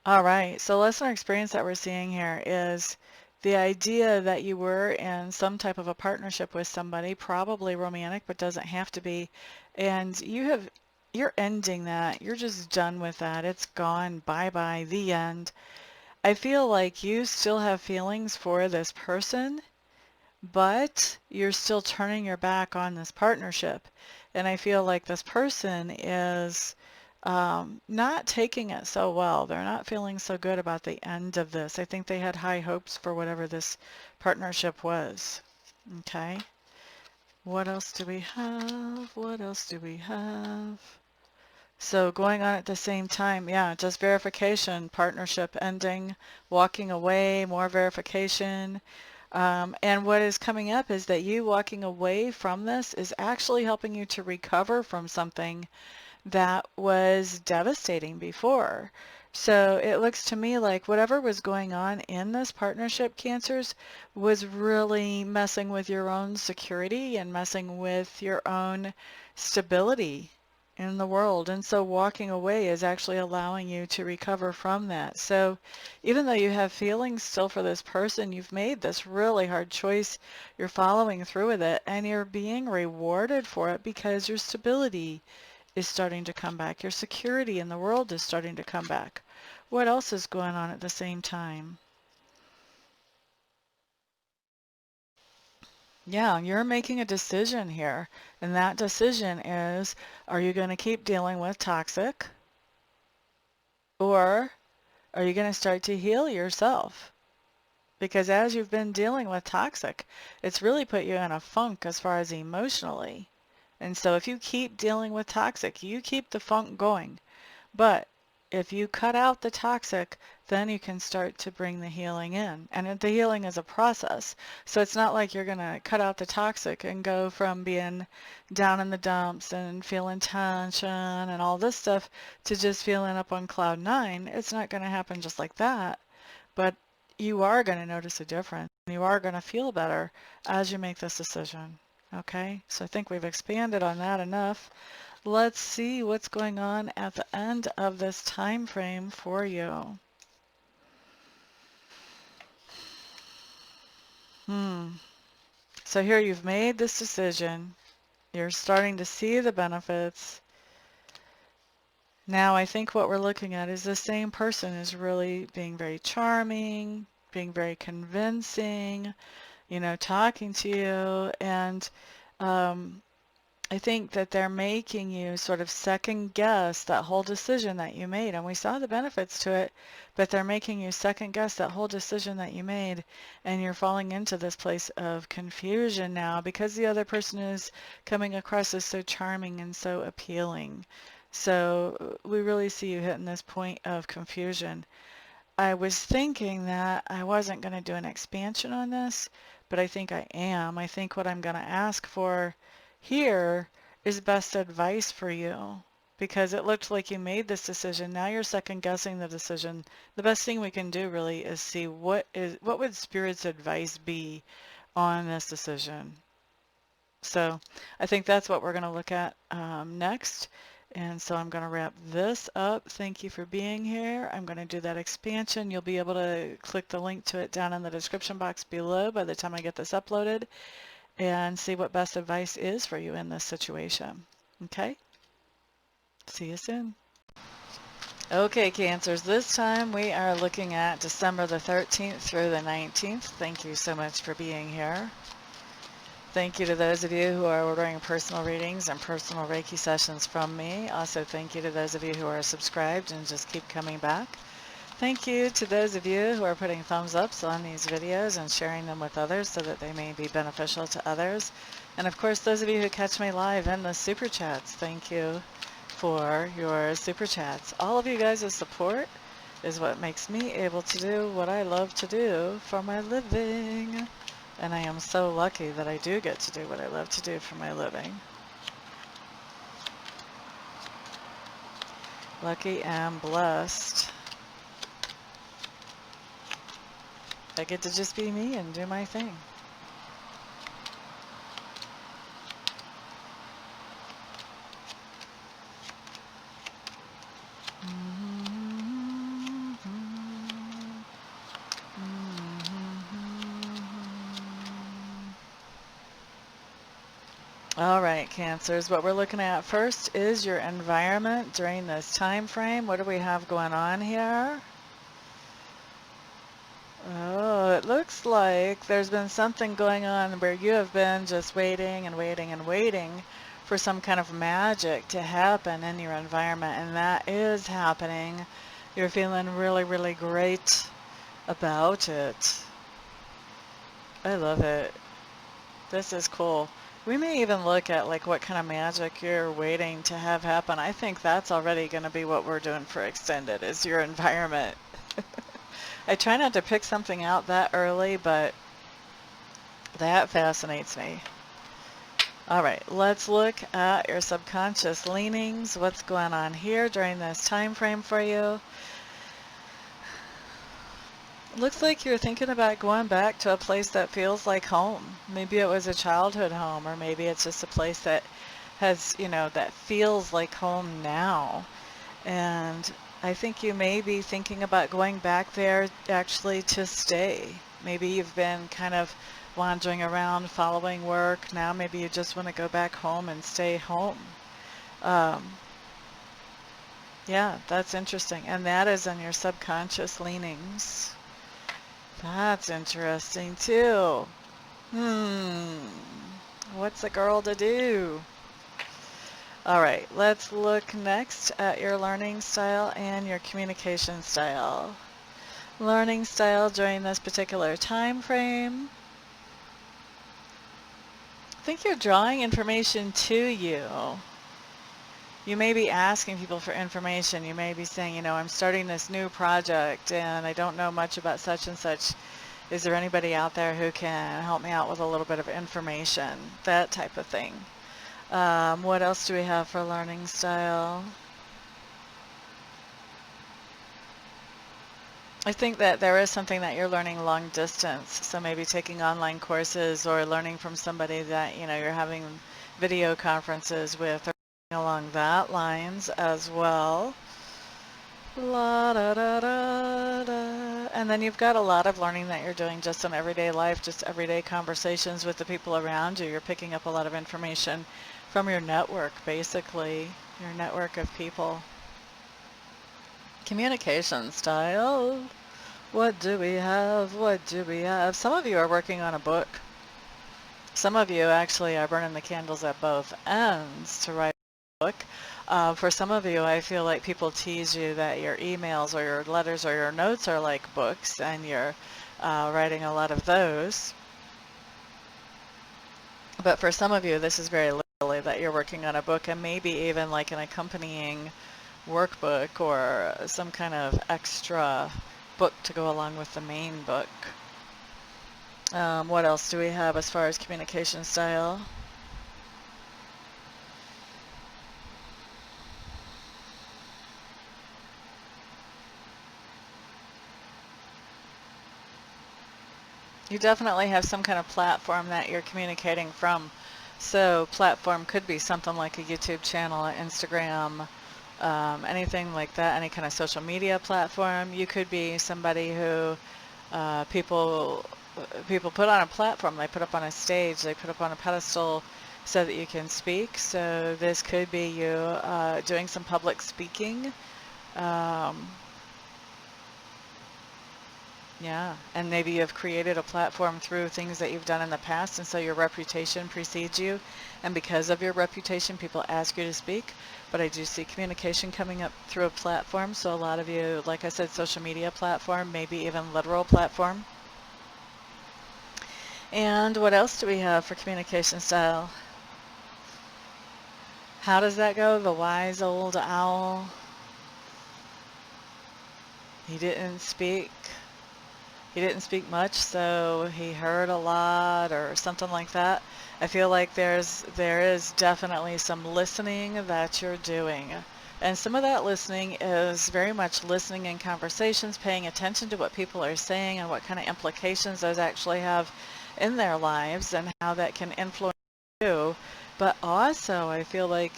all right, so lesson or experience that we're seeing here is the idea that you were in some type of a partnership with somebody, probably romantic, but doesn't have to be, and you're ending that. You're just done with that. It's gone. Bye-bye. The end. I feel like you still have feelings for this person, but you're still turning your back on this partnership. And I feel like this person is not taking it so well. They're not feeling so good about the end of this. I think they had high hopes for whatever this partnership was. Okay. What else do we have? What else do we have? So going on at the same time, yeah, just verification, partnership ending, walking away, more verification. And what is coming up is that you walking away from this is actually helping you to recover from something that was devastating before. So it looks to me like whatever was going on in this partnership, cancers, was really messing with your own security and messing with your own stability in the world. And so walking away is actually allowing you to recover from that. So even though you have feelings still for this person, you've made this really hard choice. You're following through with it, and you're being rewarded for it because your stability is starting to come back. Your security in the world is starting to come back. What else is going on at the same time? Yeah, you're making a decision here. And that decision is, are you going to keep dealing with toxic? Or are you going to start to heal yourself? Because as you've been dealing with toxic, it's really put you in a funk as far as emotionally. And so if you keep dealing with toxic, you keep the funk going. But if you cut out the toxic, then you can start to bring the healing in. And the healing is a process. So it's not like you're going to cut out the toxic and go from being down in the dumps and feeling tension and all this stuff to just feeling up on cloud nine. It's not going to happen just like that. But you are going to notice a difference. You are going to feel better as you make this decision. Okay? So I think we've expanded on that enough. Let's see what's going on at the end of this time frame for you. So here you've made this decision. You're starting to see the benefits. Now I think what we're looking at is the same person is really being very charming, being very convincing, talking to you, and I think that they're making you sort of second guess that whole decision that you made. And we saw the benefits to it, but they're making you second guess that whole decision that you made. And you're falling into this place of confusion now because the other person is coming across as so charming and so appealing. So we really see you hitting this point of confusion. I was thinking that I wasn't going to do an expansion on this, but I think I am. I think what I'm going to ask for here is best advice for you because it looked like you made this decision. Now you're second guessing the decision. The best thing we can do really is see what would Spirit's advice be on this decision. So I think that's what we're going to look at next. And so I'm going to wrap this up. Thank you for being here. I'm going to do that expansion. You'll be able to click the link to it down in the description box below by the time I get this uploaded and see what best advice is for you in this situation. Okay? See you soon. Okay, Cancers, this time we are looking at December the 13th through the 19th. Thank you so much for being here. Thank you to those of you who are ordering personal readings and personal Reiki sessions from me. Also, thank you to those of you who are subscribed and just keep coming back. Thank you to those of you who are putting thumbs ups on these videos and sharing them with others so that they may be beneficial to others. And of course, those of you who catch me live in the super chats, thank you for your super chats. All of you guys' support is what makes me able to do what I love to do for my living. And I am so lucky that I do get to do what I love to do for my living. Lucky and blessed. I get to just be me and do my thing. All right, Cancers, what we're looking at first is your environment during this time frame. What do we have going on here? Oh, it looks like there's been something going on where you have been just waiting and waiting and waiting for some kind of magic to happen in your environment, and that is happening. You're feeling really, really great about it. I love it. This is cool. We may even look at like what kind of magic you're waiting to have happen. I think that's already going to be what we're doing for extended is your environment. I try not to pick something out that early, but that fascinates me. All right, let's look at your subconscious leanings. What's going on here during this time frame for you? Looks like you're thinking about going back to a place that feels like home. Maybe it was a childhood home, or maybe it's just a place that has, that feels like home now. And I think you may be thinking about going back there actually to stay. Maybe you've been kind of wandering around following work. Now maybe you just want to go back home and stay home. Yeah, that's interesting. And that is in your subconscious leanings. That's interesting too. What's a girl to do? All right, let's look next at your learning style and your communication style. Learning style during this particular time frame. I think you're drawing information to you. you may be asking people for information. You may be saying, you know, I'm starting this new project and I don't know much about such and such. Is there anybody out there who can help me out with a little bit of information? That type of thing. What else do we have for learning style? I think that there is something that you're learning long distance. So maybe taking online courses or learning from somebody that, you know, you're having video conferences with or along that lines as well. La da da da da. And then you've got a lot of learning that you're doing just in everyday life, just everyday conversations with the people around you. You're picking up a lot of information from your network, basically, your network of people. Communication style. What do we have? What do we have? Some of you are working on a book. Some of you actually are burning the candles at both ends to write a book. For some of you, I feel like people tease you that your emails or your letters or your notes are like books, and you're writing a lot of those. But for some of you, this is very literally that you're working on a book, and maybe even like an accompanying workbook or some kind of extra book to go along with the main book. What else do we have as far as communication style? You definitely have some kind of platform that you're communicating from. So platform could be something like a YouTube channel, Instagram, anything like that, any kind of social media platform. You could be somebody who people put on a platform, they put up on a stage, they put up on a pedestal so that you can speak. So this could be you doing some public speaking. Yeah, and maybe you've created a platform through things that you've done in the past, and so your reputation precedes you, and because of your reputation, people ask you to speak. But I do see communication coming up through a platform, so a lot of you, like I said, social media platform, maybe even literal platform. And what else do we have for communication style? How does that go? The wise old owl. He didn't speak. He didn't speak much, so he heard a lot or something like that. I feel like there is definitely some listening that you're doing. And some of that listening is very much listening in conversations, paying attention to what people are saying and what kind of implications those actually have in their lives and how that can influence you. But also, I feel like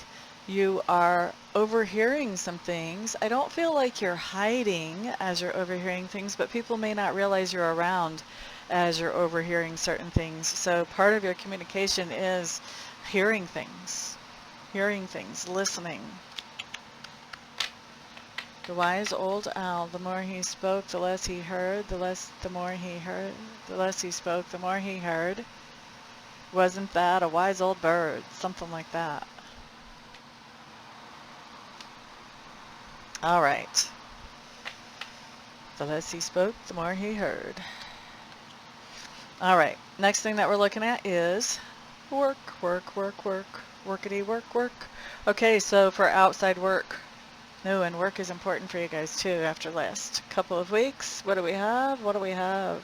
you are overhearing some things. I don't feel like you're hiding as you're overhearing things, but people may not realize you're around as you're overhearing certain things. So part of your communication is hearing things, listening. The wise old owl, the more he spoke, the less he heard, the more he heard, the less he spoke, the more he heard. Wasn't that a wise old bird? Something like that. All right. The less he spoke, the more he heard. All right. Next thing that we're looking at is work, workity work. Okay, so for outside work. No, and work is important for you guys too after last couple of weeks. What do we have? What do we have?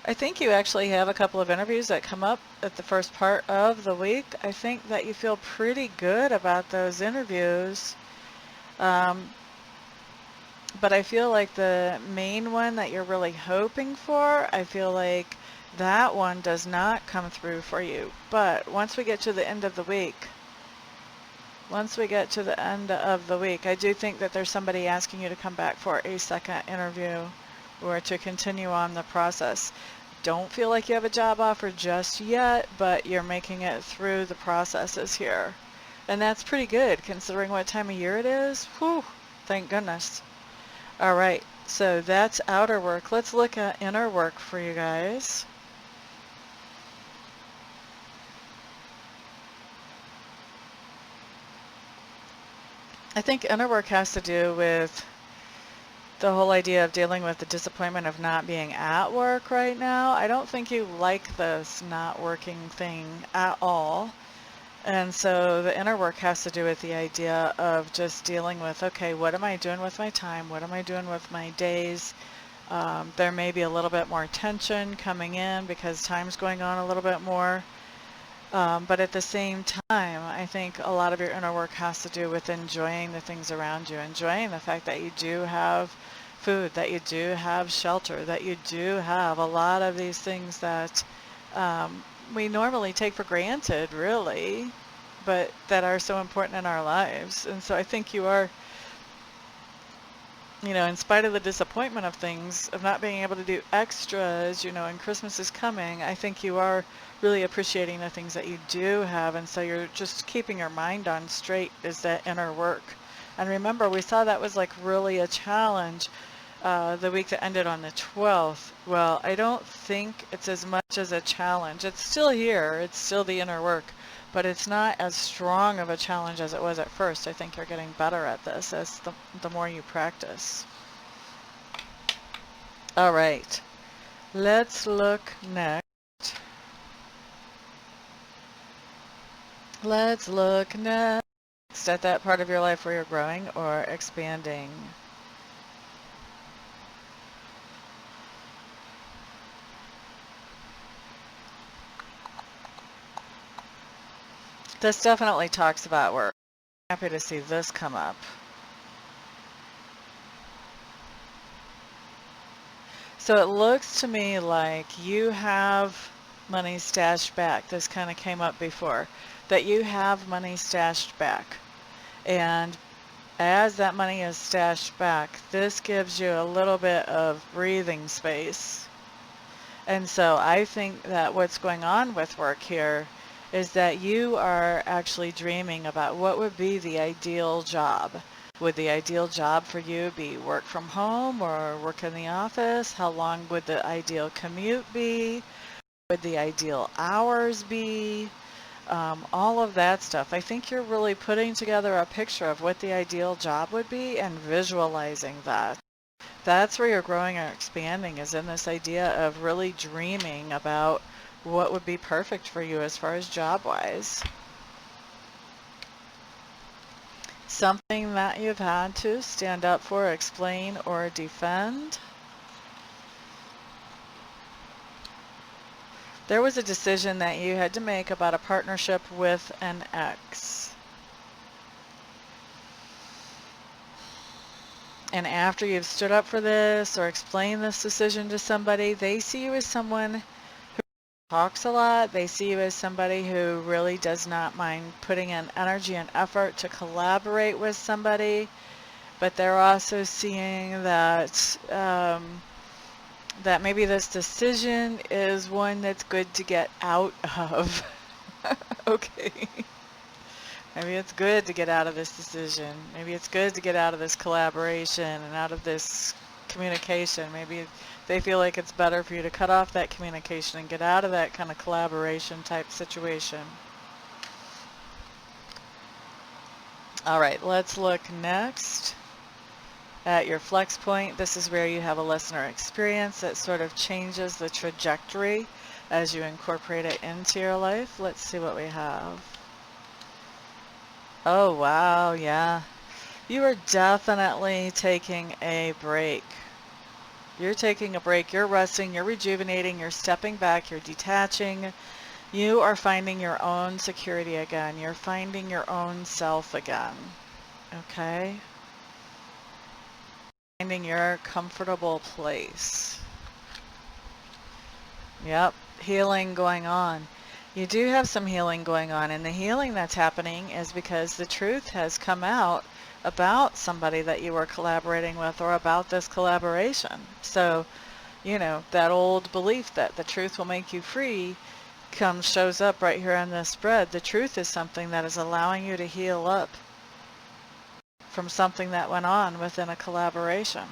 I think you actually have a couple of interviews that come up at the first part of the week. I think that you feel pretty good about those interviews. But I feel like the main one that you're really hoping for, I feel like that one does not come through for you. But once we get to the end of the week, I do think that there's somebody asking you to come back for a second interview or to continue on the process. Don't feel like you have a job offer just yet, but you're making it through the processes here. And that's pretty good considering what time of year it is. Whew, thank goodness. All right, so that's outer work. Let's look at inner work for you guys. I think inner work has to do with the whole idea of dealing with the disappointment of not being at work right now. I don't think you like this not working thing at all. And so the inner work has to do with the idea of just dealing with, okay, what am I doing with my time? What am I doing with my days? There may be a little bit more tension coming in because time's going on a little bit more. But at the same time, I think a lot of your inner work has to do with enjoying the things around you, enjoying the fact that you do have food, that you do have shelter, that you do have a lot of these things that we normally take for granted, really, but that are so important in our lives. And so I think you are, in spite of the disappointment of things, of not being able to do extras, and Christmas is coming, I think you are really appreciating the things that you do have. And so you're just keeping your mind on straight is that inner work. And remember, we saw that was like really a challenge the week that ended on the 12th. Well, I don't think it's as much as a challenge. It's still here. It's still the inner work. But it's not as strong of a challenge as it was at first. I think you're getting better at this as the more you practice. All right. Let's look next. Let's look next at that part of your life where you're growing or expanding. This definitely talks about work. I'm happy to see this come up. So it looks to me like you have money stashed back. This kind of came up before, that you have money stashed back. And as that money is stashed back, this gives you a little bit of breathing space. And so I think that what's going on with work here is that you are actually dreaming about what would be the ideal job. Would the ideal job for you be work from home or work in the office? How long would the ideal commute be? Would the ideal hours be? All of that stuff. I think you're really putting together a picture of what the ideal job would be and visualizing that. That's where you're growing or expanding, is in this idea of really dreaming about what would be perfect for you as far as job-wise. Something that you've had to stand up for, explain, or defend. There was a decision that you had to make about a partnership with an ex. And after you've stood up for this or explained this decision to somebody, they see you as someone who talks a lot. They see you as somebody who really does not mind putting in energy and effort to collaborate with somebody. But they're also seeing that that maybe this decision is one that's good to get out of. Okay. Maybe it's good to get out of this decision. Maybe it's good to get out of this collaboration and out of this communication. Maybe they feel like it's better for you to cut off that communication and get out of that kind of collaboration type situation. All right, let's look next at your flex point. This is where you have a lesson or experience that sort of changes the trajectory as you incorporate it into your life. Let's see what we have. Oh, wow, yeah. You are definitely taking a break. You're taking a break, you're resting, you're rejuvenating, you're stepping back, you're detaching. You are finding your own security again. You're finding your own self again. Okay? Finding your comfortable place. Yep, healing going on. You do have some healing going on, and the healing that's happening is because the truth has come out about somebody that you were collaborating with or about this collaboration. So, that old belief that the truth will make you free shows up right here on this spread. The truth is something that is allowing you to heal up from something that went on within a collaboration.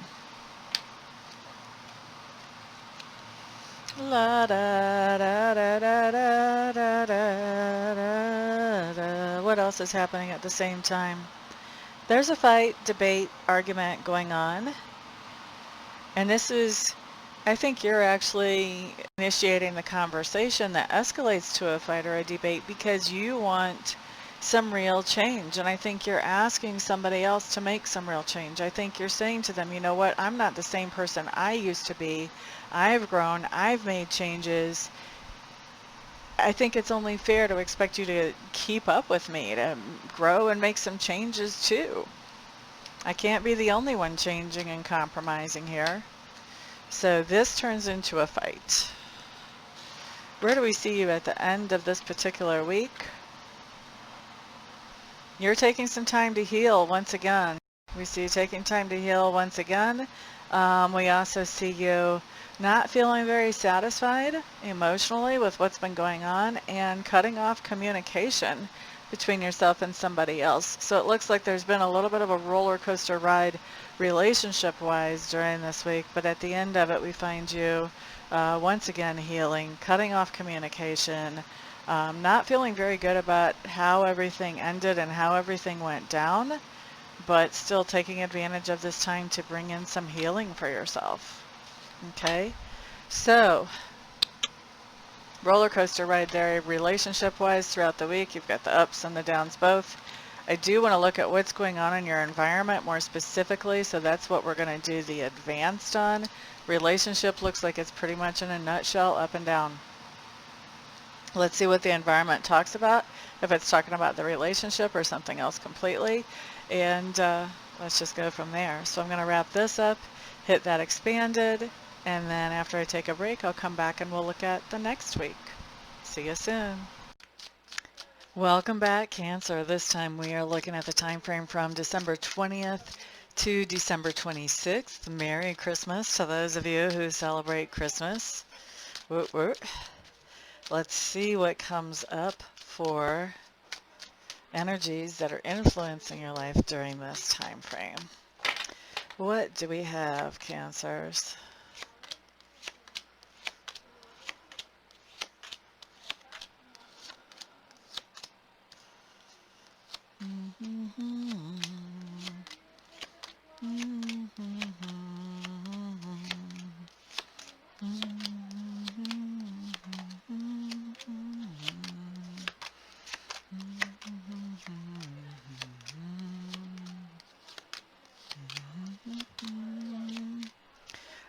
La da da da da da da da da. What else is happening at the same time? There's a fight, debate, argument going on. And this is I think you're actually initiating the conversation that escalates to a fight or a debate because you want some real change. And I think you're asking somebody else to make some real change. I think you're saying to them, you know what, I'm not the same person I used to be. I've grown, I've made changes. I think it's only fair to expect you to keep up with me, to grow and make some changes too. I can't be the only one changing and compromising here. So this turns into a fight. Where do we see you at the end of this particular week? You're taking some time to heal once again. We see you taking time to heal once again. We also see you not feeling very satisfied emotionally with what's been going on and cutting off communication between yourself and somebody else. So it looks like there's been a little bit of a roller coaster ride relationship-wise during this week, but at the end of it we find you once again healing, cutting off communication, not feeling very good about how everything ended and how everything went down, but still taking advantage of this time to bring in some healing for yourself. Okay, so roller coaster ride there relationship-wise throughout the week. You've got the ups and the downs both. I do want to look at what's going on in your environment more specifically, so that's what we're going to do the advanced on. Relationship looks like it's pretty much in a nutshell, up and down. Let's see what the environment talks about, if it's talking about the relationship or something else completely, and let's just go from there. So I'm going to wrap this up, hit that expanded, and then after I take a break, I'll come back and we'll look at the next week. See you soon. Welcome back, Cancer. This time we are looking at the time frame from December 20th to December 26th. Merry Christmas to those of you who celebrate Christmas. Woo woo. Let's see what comes up for energies that are influencing your life during this time frame. What do we have, Cancers?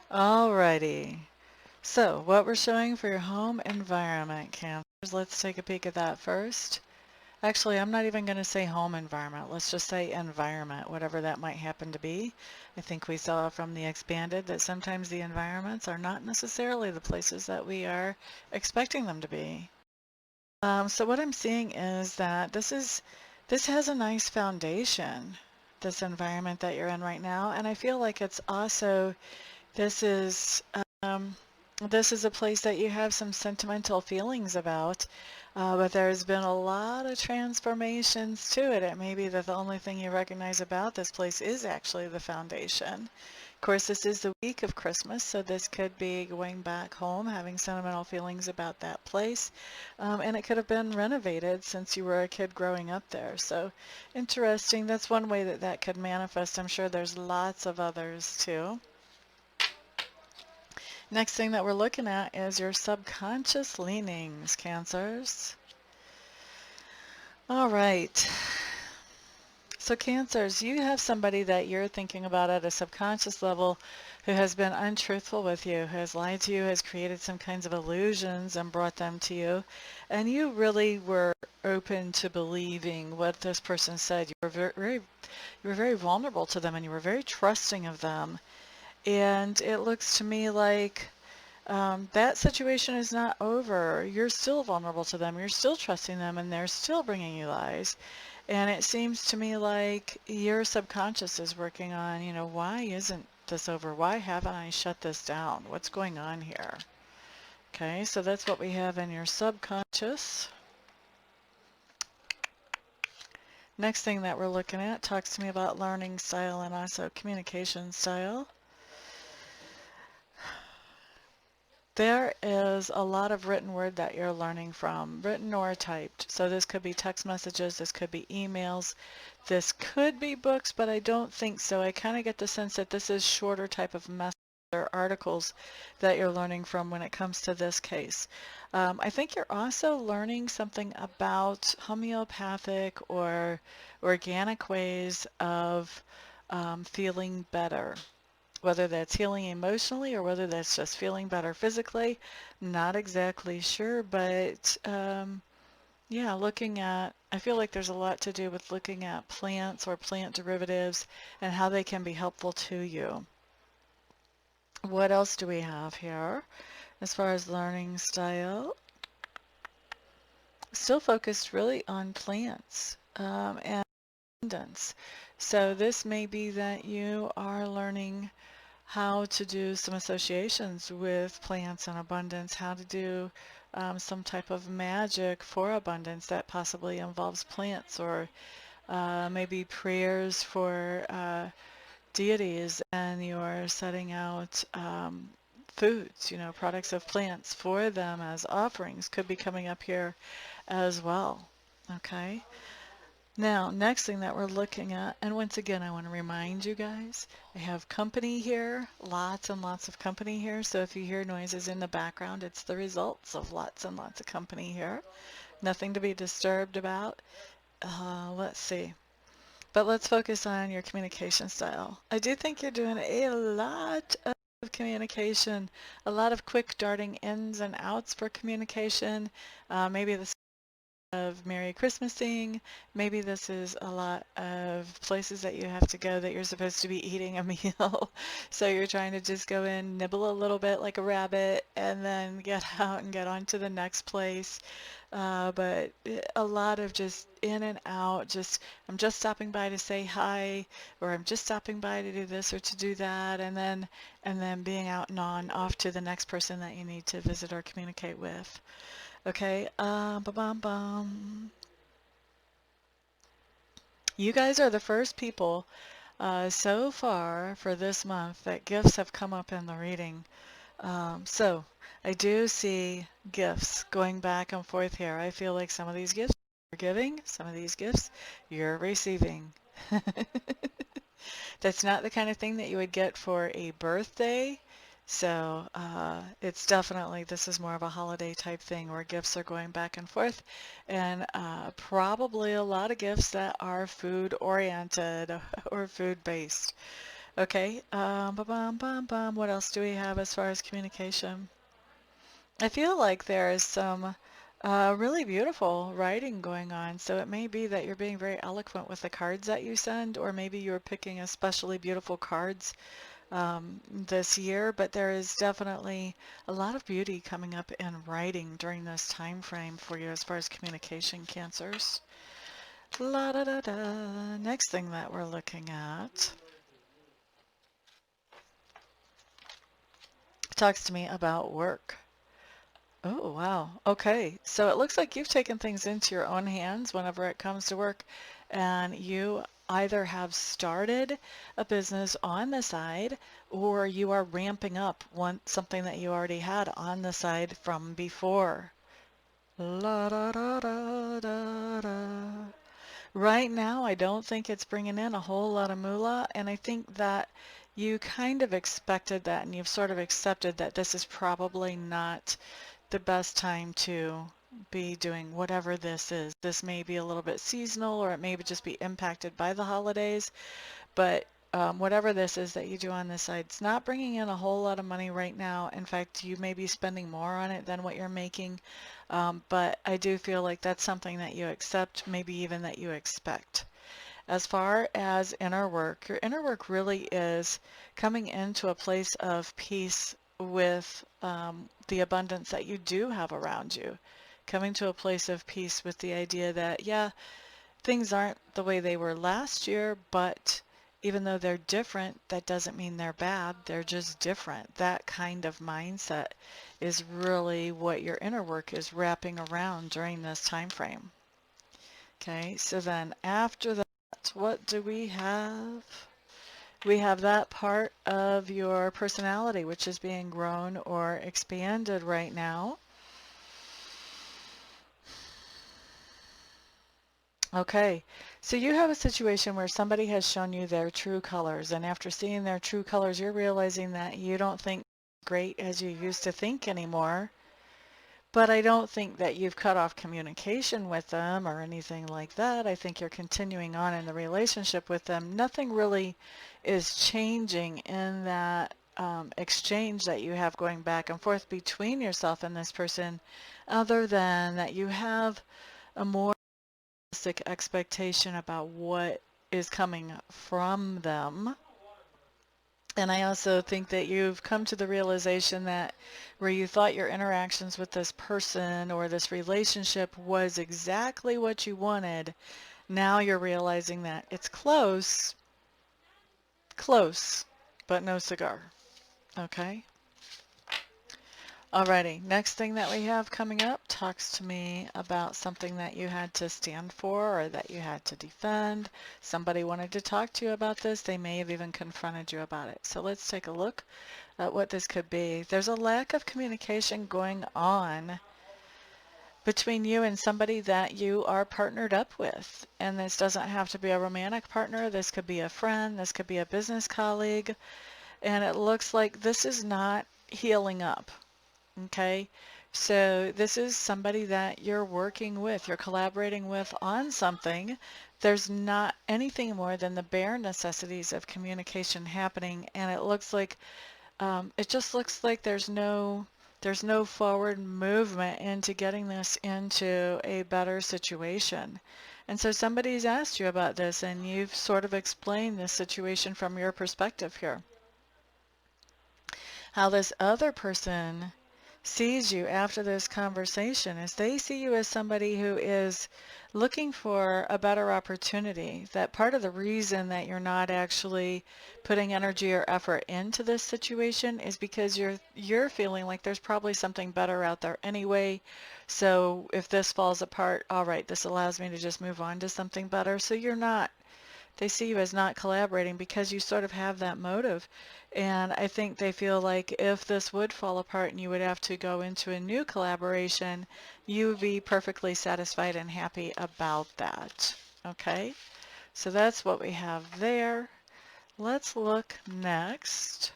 Alrighty, so what we're showing for your home environment, Cancers, let's take a peek at that first. Actually, I'm not even going to say home environment. Let's just say environment, whatever that might happen to be. I think we saw from the expanded that sometimes the environments are not necessarily the places that we are expecting them to be. So what I'm seeing is that this has a nice foundation, this environment that you're in right now, and I feel like it's also this is a place that you have some sentimental feelings about, but there's been a lot of transformations to it. It may be that the only thing you recognize about this place is actually the foundation. Of course, this is the week of Christmas, so this could be going back home, having sentimental feelings about that place, and it could have been renovated since you were a kid growing up there. So interesting. That's one way that that could manifest. I'm sure there's lots of others too. Next thing that we're looking at is your subconscious leanings, Cancers. All right. So Cancers, you have somebody that you're thinking about at a subconscious level who has been untruthful with you, who has lied to you, has created some kinds of illusions and brought them to you. And you really were open to believing what this person said. You were very vulnerable to them and you were very trusting of them. And it looks to me like that situation is not over. You're still vulnerable to them. You're still trusting them, and they're still bringing you lies. And it seems to me like your subconscious is working on, you know, why isn't this over? Why haven't I shut this down? What's going on here? Okay, so that's what we have in your subconscious. Next thing that we're looking at talks to me about learning style and also communication style. There is a lot of written word that you're learning from, written or typed. So this could be text messages, this could be emails, this could be books, but I don't think so. I kind of get the sense that this is shorter type of message or articles that you're learning from when it comes to this case. I think you're also learning something about homeopathic or organic ways of feeling better. Whether that's healing emotionally or whether that's just feeling better physically, not exactly sure, but yeah, I feel like there's a lot to do with looking at plants or plant derivatives and how they can be helpful to you. What else do we have here as far as learning style? Still focused really on plants and abundance. So this may be that you are learning how to do some associations with plants and abundance, how to do some type of magic for abundance that possibly involves plants, or maybe prayers for deities, and you're setting out foods, products of plants for them as offerings could be coming up here as well. Okay. Now, next thing that we're looking at, and once again, I want to remind you guys, I have company here, lots and lots of company here. So if you hear noises in the background, it's the results of lots and lots of company here. Nothing to be disturbed about. Let's see. But let's focus on your communication style. I do think you're doing a lot of communication, a lot of quick darting ins and outs for communication. Maybe this of Merry Christmasing. Maybe this is a lot of places that you have to go that you're supposed to be eating a meal. So you're trying to just go in, nibble a little bit like a rabbit, and then get out and get on to the next place. But a lot of just in and out, I'm just stopping by to say hi, or I'm just stopping by to do this or to do that, and then being out and on off to the next person that you need to visit or communicate with. Okay, ba-bum-bum. You guys are the first people so far for this month that gifts have come up in the reading. So I do see gifts going back and forth here. I feel like some of these gifts you're giving, some of these gifts you're receiving. That's not the kind of thing that you would get for a birthday. So it's definitely, this is more of a holiday type thing where gifts are going back and forth, and probably a lot of gifts that are food oriented or food based. Okay, bum. What else do we have as far as communication? I feel like there is some really beautiful writing going on. So it may be that you're being very eloquent with the cards that you send, or maybe you're picking especially beautiful cards this year, but there is definitely a lot of beauty coming up in writing during this time frame for you as far as communication, Cancers. La da da da. Next thing that we're looking at talks to me about work. Oh, wow. Okay. So it looks like you've taken things into your own hands whenever it comes to work, and you either have started a business on the side or you are ramping up something that you already had on the side from before. La da da da da da. Right now, I don't think it's bringing in a whole lot of moolah, and I think that you kind of expected that, and you've sort of accepted that this is probably not the best time to be doing whatever this is. This may be a little bit seasonal, or it may just be impacted by the holidays, but whatever this is that you do on this side, it's not bringing in a whole lot of money right now. In fact, you may be spending more on it than what you're making, but I do feel like that's something that you accept, maybe even that you expect. As far as inner work, your inner work really is coming into a place of peace with the abundance that you do have around you. Coming to a place of peace with the idea that, yeah, things aren't the way they were last year, but even though they're different, that doesn't mean they're bad. They're just different. That kind of mindset is really what your inner work is wrapping around during this time frame. Okay, so then after that, what do we have? We have that part of your personality which is being grown or expanded right now. Okay, so you have a situation where somebody has shown you their true colors, and after seeing their true colors, you're realizing that you don't think great as you used to think anymore. But I don't think that you've cut off communication with them or anything like that. I think you're continuing on in the relationship with them. Nothing really is changing in that exchange that you have going back and forth between yourself and this person, other than that you have a more realistic expectation about what is coming from them. And I also think that you've come to the realization that where you thought your interactions with this person or this relationship was exactly what you wanted, now you're realizing that it's close, close, but no cigar. Okay? Alrighty, next thing that we have coming up talks to me about something that you had to stand for or that you had to defend. Somebody wanted to talk to you about this. They may have even confronted you about it. So let's take a look at what this could be. There's a lack of communication going on between you and somebody that you are partnered up with. And this doesn't have to be a romantic partner. This could be a friend. This could be a business colleague. And it looks like this is not healing up. Okay, so this is somebody that you're working with, you're collaborating with on something. There's not anything more than the bare necessities of communication happening, and it looks like it just looks like there's no forward movement into getting this into a better situation. And so somebody's asked you about this, and you've sort of explained this situation from your perspective here. How this other person sees you after this conversation is they see you as somebody who is looking for a better opportunity. That part of the reason that you're not actually putting energy or effort into this situation is because you're feeling like there's probably something better out there anyway. So if this falls apart, all right, this allows me to just move on to something better. So they see you as not collaborating because you sort of have that motive. And I think they feel like if this would fall apart and you would have to go into a new collaboration, you would be perfectly satisfied and happy about that. Okay? So that's what we have there. Let's look next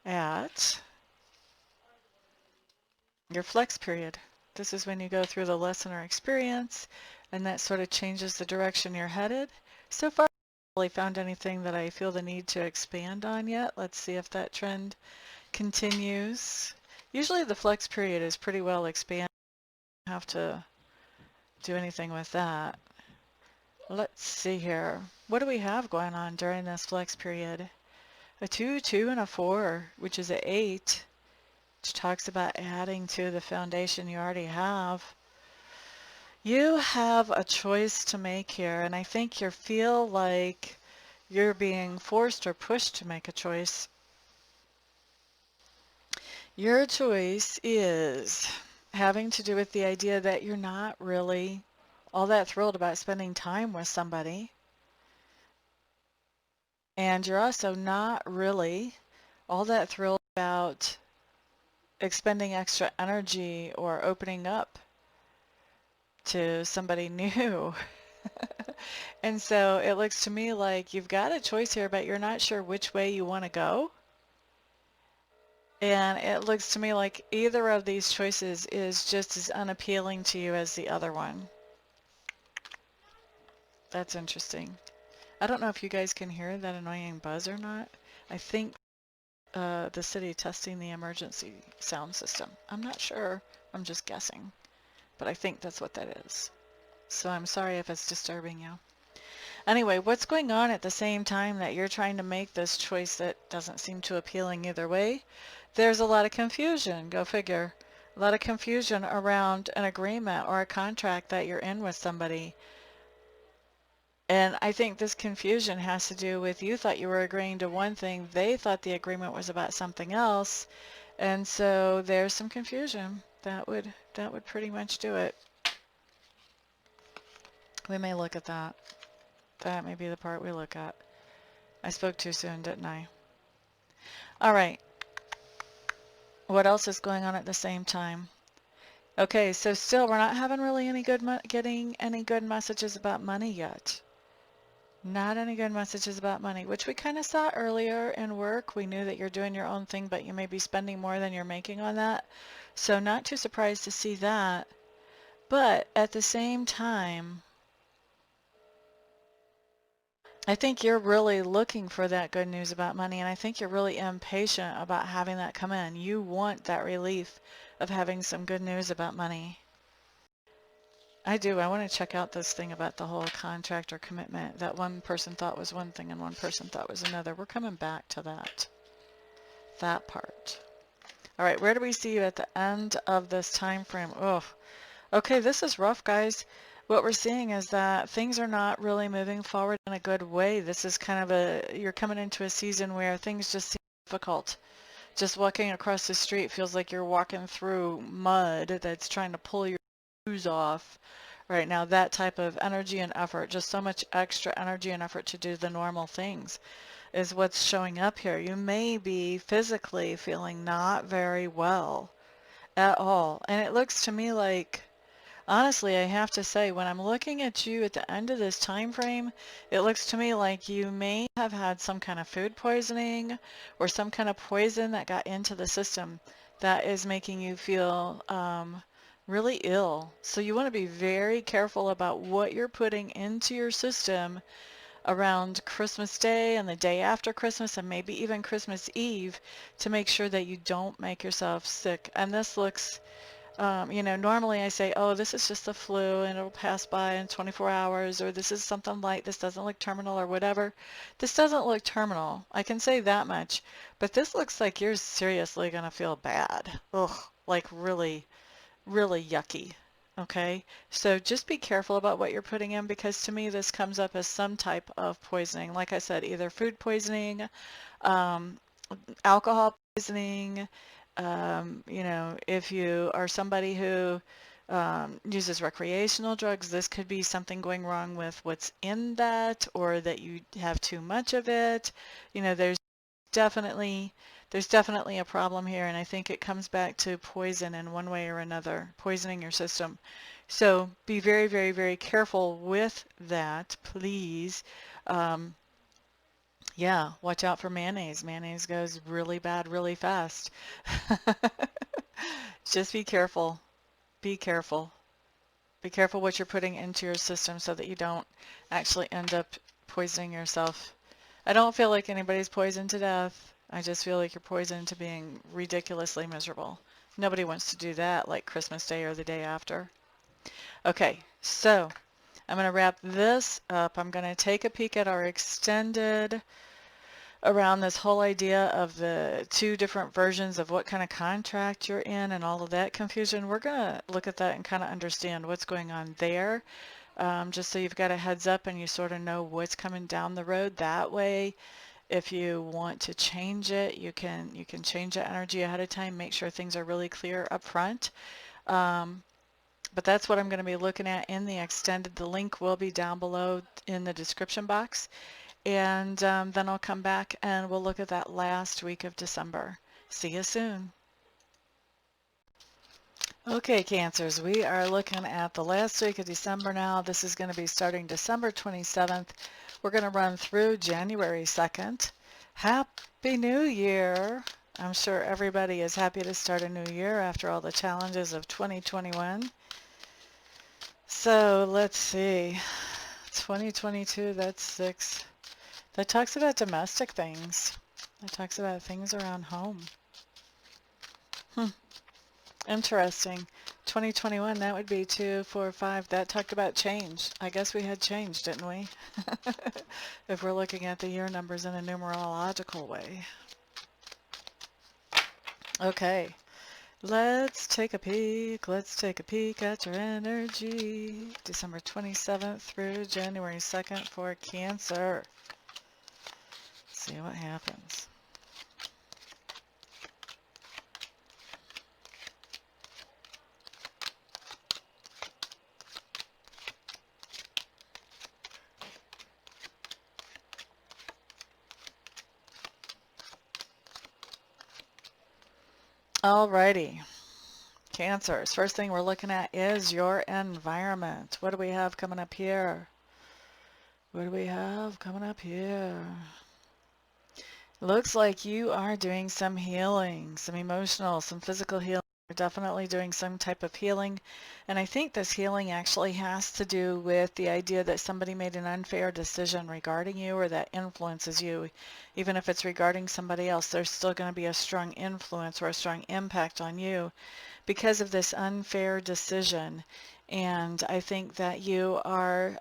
at your flex period. This is when you go through the lesson or experience, and that sort of changes the direction you're headed. So far, I haven't really found anything that I feel the need to expand on yet. Let's see if that trend continues. Usually the flex period is pretty well expanded. I don't have to do anything with that. Let's see here. What do we have going on during this flex period? A 2, 2, and a 4, which is an 8. Which talks about adding to the foundation you already have. You have a choice to make here, and I think you feel like you're being forced or pushed to make a choice. Your choice is having to do with the idea that you're not really all that thrilled about spending time with somebody, and you're also not really all that thrilled about expending extra energy or opening up to somebody new. And so it looks to me like you've got a choice here, but you're not sure which way you want to go. And it looks to me like either of these choices is just as unappealing to you as the other one. That's interesting. I don't know if you guys can hear that annoying buzz or not. I think the city testing the emergency sound system. I'm not sure. I'm just guessing. But I think that's what that is. So I'm sorry if it's disturbing you. Anyway, what's going on at the same time that you're trying to make this choice that doesn't seem too appealing either way? There's a lot of confusion, go figure. A lot of confusion around an agreement or a contract that you're in with somebody. And I think this confusion has to do with you thought you were agreeing to one thing, they thought the agreement was about something else, and so there's some confusion. That would pretty much do it. We may look at that. That may be the part we look at. I spoke too soon, didn't I? All right. What else is going on at the same time? Okay, so still we're not having really any good getting any good messages about money yet. Not any good messages about money, which we kind of saw earlier in work. We knew that you're doing your own thing, but you may be spending more than you're making on that. So not too surprised to see that. But at the same time, I think you're really looking for that good news about money, and I think you're really impatient about having that come in. You want that relief of having some good news about money. I do. I want to check out this thing about the whole contract or commitment that one person thought was one thing and one person thought was another. We're coming back to that part. All right, where do we see you at the end of this time frame? Oh, okay, this is rough, guys. What we're seeing is that things are not really moving forward in a good way. This is kind of you're coming into a season where things just seem difficult. Just walking across the street feels like you're walking through mud that's trying to pull your shoes off right now. That type of energy and effort, just so much extra energy and effort to do the normal things is what's showing up here. You may be physically feeling not very well at all. And it looks to me like, honestly, I have to say, when I'm looking at you at the end of this time frame, it looks to me like you may have had some kind of food poisoning or some kind of poison that got into the system that is making you feel really ill. So you want to be very careful about what you're putting into your system around Christmas Day and the day after Christmas and maybe even Christmas Eve to make sure that you don't make yourself sick. And this looks, normally I say, oh, this is just the flu and it'll pass by in 24 hours, or this is something light, this doesn't look terminal or whatever. This doesn't look terminal. I can say that much. But this looks like you're seriously going to feel bad. Ugh, like really, really yucky. Okay, so just be careful about what you're putting in because to me this comes up as some type of poisoning. Like I said, either food poisoning, um, alcohol poisoning, if you are somebody who uses recreational drugs, this could be something going wrong with what's in that or that you have too much of it. Definitely there's definitely a problem here, and I think it comes back to poison in one way or another, poisoning your system. So be very, very, very careful with that, please. Um, yeah, watch out for mayonnaise. Mayonnaise goes really bad really fast. Just be careful. Be careful. Be careful what you're putting into your system so that you don't actually end up poisoning yourself. I don't feel like anybody's poisoned to death. I just feel like you're poisoned to being ridiculously miserable. Nobody wants to do that like Christmas Day or the day after. Okay, so I'm going to wrap this up. I'm going to take a peek at our extended around this whole idea of the two different versions of what kind of contract you're in and all of that confusion. We're going to look at that and kind of understand what's going on there, just so you've got a heads up and you sort of know what's coming down the road. That way, if you want to change it, you can change that energy ahead of time, make sure things are really clear up front. But that's what I'm going to be looking at in the extended. The link will be down below in the description box. And then I'll come back and we'll look at that last week of December. See you soon. Okay, Cancers, we are looking at the last week of December now. This is going to be starting December 27th. We're going to run through January 2nd. Happy New Year! I'm sure everybody is happy to start a new year after all the challenges of 2021. So let's see. 2022, that's 6. That talks about domestic things. That talks about things around home. Interesting. 2021, that would be 2, 4, 5. That talked about change. I guess we had change, didn't we? If we're looking at the year numbers in a numerological way. Okay, let's take a peek. Let's take a peek at your energy. December 27th through January 2nd for Cancer. See what happens. Alrighty, Cancers. First thing we're looking at is your environment. What do we have coming up here? What do we have coming up here? Looks like you are doing some healing, some emotional, some physical healing. You're definitely doing some type of healing. And I think this healing actually has to do with the idea that somebody made an unfair decision regarding you or that influences you. Even if it's regarding somebody else, there's still going to be a strong influence or a strong impact on you because of this unfair decision. And I think that you are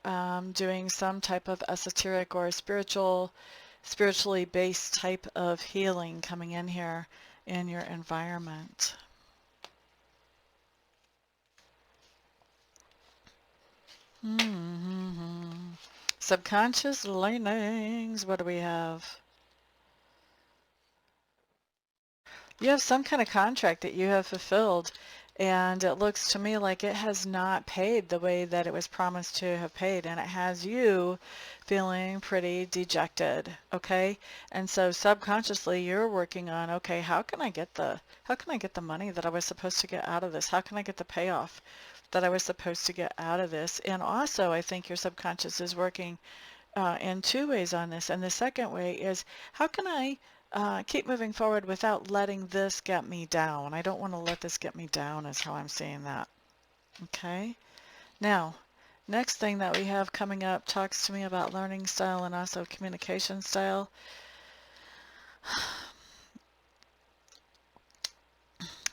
doing some type of esoteric or spiritually based type of healing coming in here in your environment. Subconscious learnings. What do we have? You have some kind of contract that you have fulfilled, and it looks to me like it has not paid the way that it was promised to have paid, and it has you feeling pretty dejected, okay? And so subconsciously you're working on, okay, how can I get the money that I was supposed to get out of this? How can I get the payoff that I was supposed to get out of this? And also I think your subconscious is working in two ways on this. And the second way is, how can I keep moving forward without letting this get me down? I don't want to let this get me down is how I'm seeing that. Okay. Now, next thing that we have coming up talks to me about learning style and also communication style.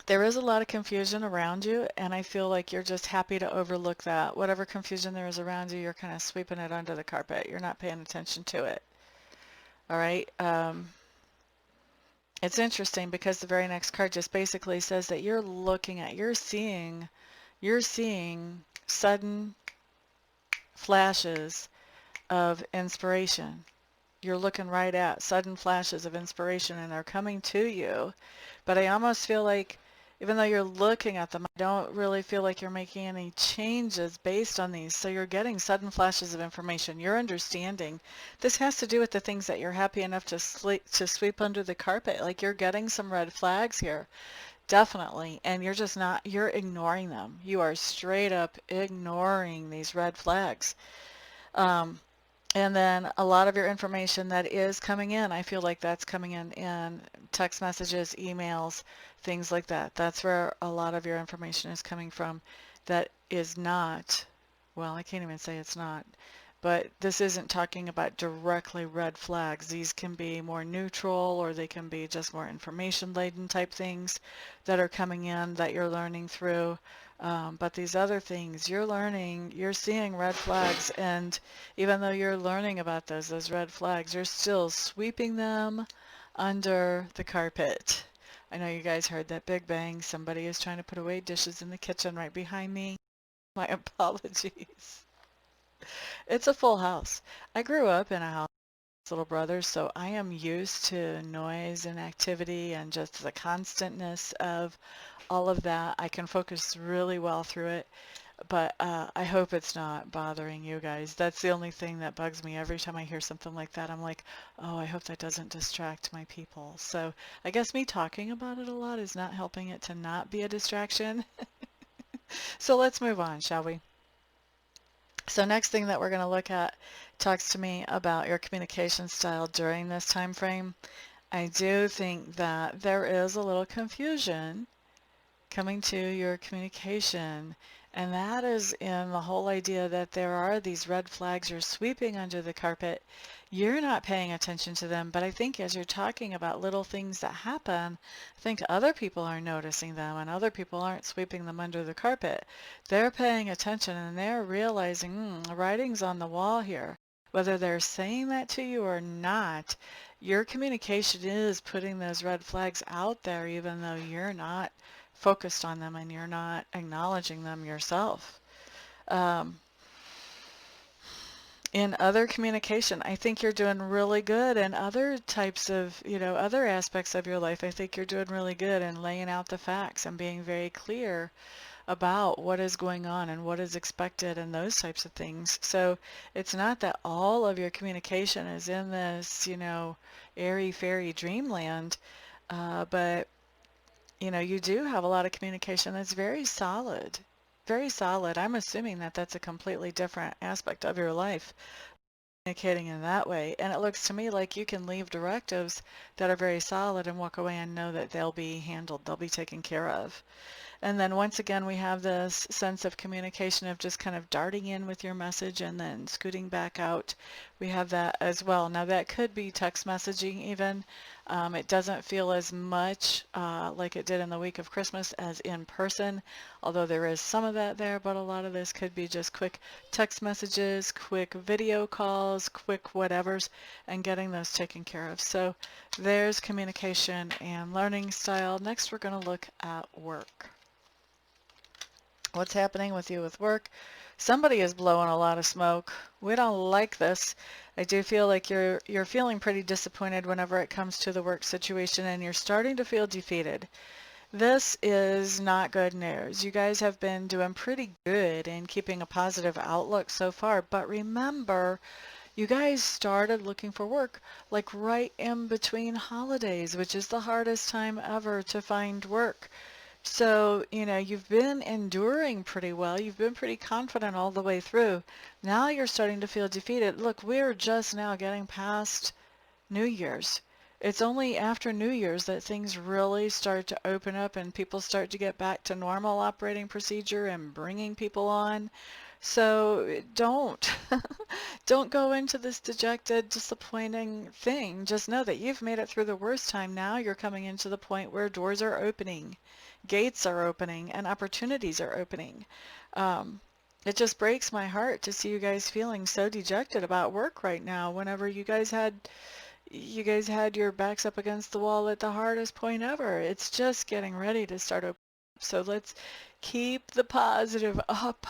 There is a lot of confusion around you, and I feel like you're just happy to overlook that. Whatever confusion there is around you, you're kind of sweeping it under the carpet. You're not paying attention to it. All right. It's interesting because the very next card just basically says that you're seeing sudden flashes of inspiration. You're looking right at sudden flashes of inspiration and they're coming to you. But I almost feel like even though you're looking at them, I don't really feel like you're making any changes based on these. So you're getting sudden flashes of information. You're understanding. This has to do with the things that you're happy enough to sweep under the carpet. Like you're getting some red flags here. Definitely. And you're just not, you're ignoring them. You are straight up ignoring these red flags. And then a lot of your information that is coming in, I feel like that's coming in text messages, emails, things like that. That's where a lot of your information is coming from that is not, well, I can't even say it's not, but this isn't talking about directly red flags. These can be more neutral or they can be just more information laden type things that are coming in that you're learning through. But these other things you're seeing red flags, and even though you're learning about those red flags, you're still sweeping them under the carpet. I know you guys heard that big bang. Somebody is trying to put away dishes in the kitchen right behind me. My apologies. It's a full house. I grew up in a house with little brothers, so I am used to noise and activity and just the constantness of all of that. I can focus really well through it, but I hope it's not bothering you guys. That's the only thing that bugs me every time I hear something like that. I'm like, oh, I hope that doesn't distract my people. So I guess me talking about it a lot is not helping it to not be a distraction. So let's move on, shall we? So next thing that we're going to look at talks to me about your communication style during this time frame. I do think that there is a little confusion coming to your communication, and that is in the whole idea that there are these red flags you're sweeping under the carpet. You're not paying attention to them, but I think as you're talking about little things that happen, I think other people are noticing them and other people aren't sweeping them under the carpet. They're paying attention and they're realizing, the writing's on the wall here. Whether they're saying that to you or not, your communication is putting those red flags out there even though you're not focused on them and you're not acknowledging them yourself. In other communication, I think you're doing really good. And other types of, other aspects of your life, I think you're doing really good in laying out the facts and being very clear about what is going on and what is expected and those types of things. So it's not that all of your communication is in this, airy fairy dreamland, but you do have a lot of communication that's very solid. Very solid. I'm assuming that that's a completely different aspect of your life, communicating in that way. And it looks to me like you can leave directives that are very solid and walk away and know that they'll be handled, they'll be taken care of. And then once again, we have this sense of communication of just kind of darting in with your message and then scooting back out. We have that as well. Now that could be text messaging even. It doesn't feel as much like it did in the week of Christmas as in person, although there is some of that there, but a lot of this could be just quick text messages, quick video calls, quick whatevers, and getting those taken care of. So there's communication and learning style. Next, we're going to look at work. What's happening with you with work? Somebody is blowing a lot of smoke. We don't like this. I do feel like you're feeling pretty disappointed whenever it comes to the work situation, and you're starting to feel defeated. This is not good news. You guys have been doing pretty good in keeping a positive outlook so far, but remember, you guys started looking for work like right in between holidays, which is the hardest time ever to find work. So, you've been enduring pretty well. You've been pretty confident all the way through. Now you're starting to feel defeated. Look, we're just now getting past New Year's. It's only after New Year's that things really start to open up and people start to get back to normal operating procedure and bringing people on. So don't don't go into this dejected, disappointing thing. Just know that you've made it through the worst time. Now you're coming into the point where doors are opening, gates are opening, and opportunities are opening. It just breaks my heart to see you guys feeling so dejected about work right now whenever you guys had your backs up against the wall at the hardest point ever. It's just getting ready to start opening up. So let's keep the positive up.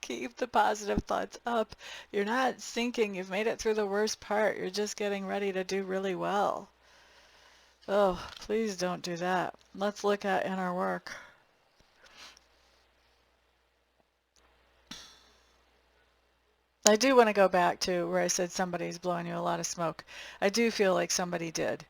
Keep the positive thoughts up. You're not sinking. You've made it through the worst part. You're just getting ready to do really well. Oh, please don't do that. Let's look at inner work. I do want to go back to where I said somebody's blowing you a lot of smoke. I do feel like somebody did.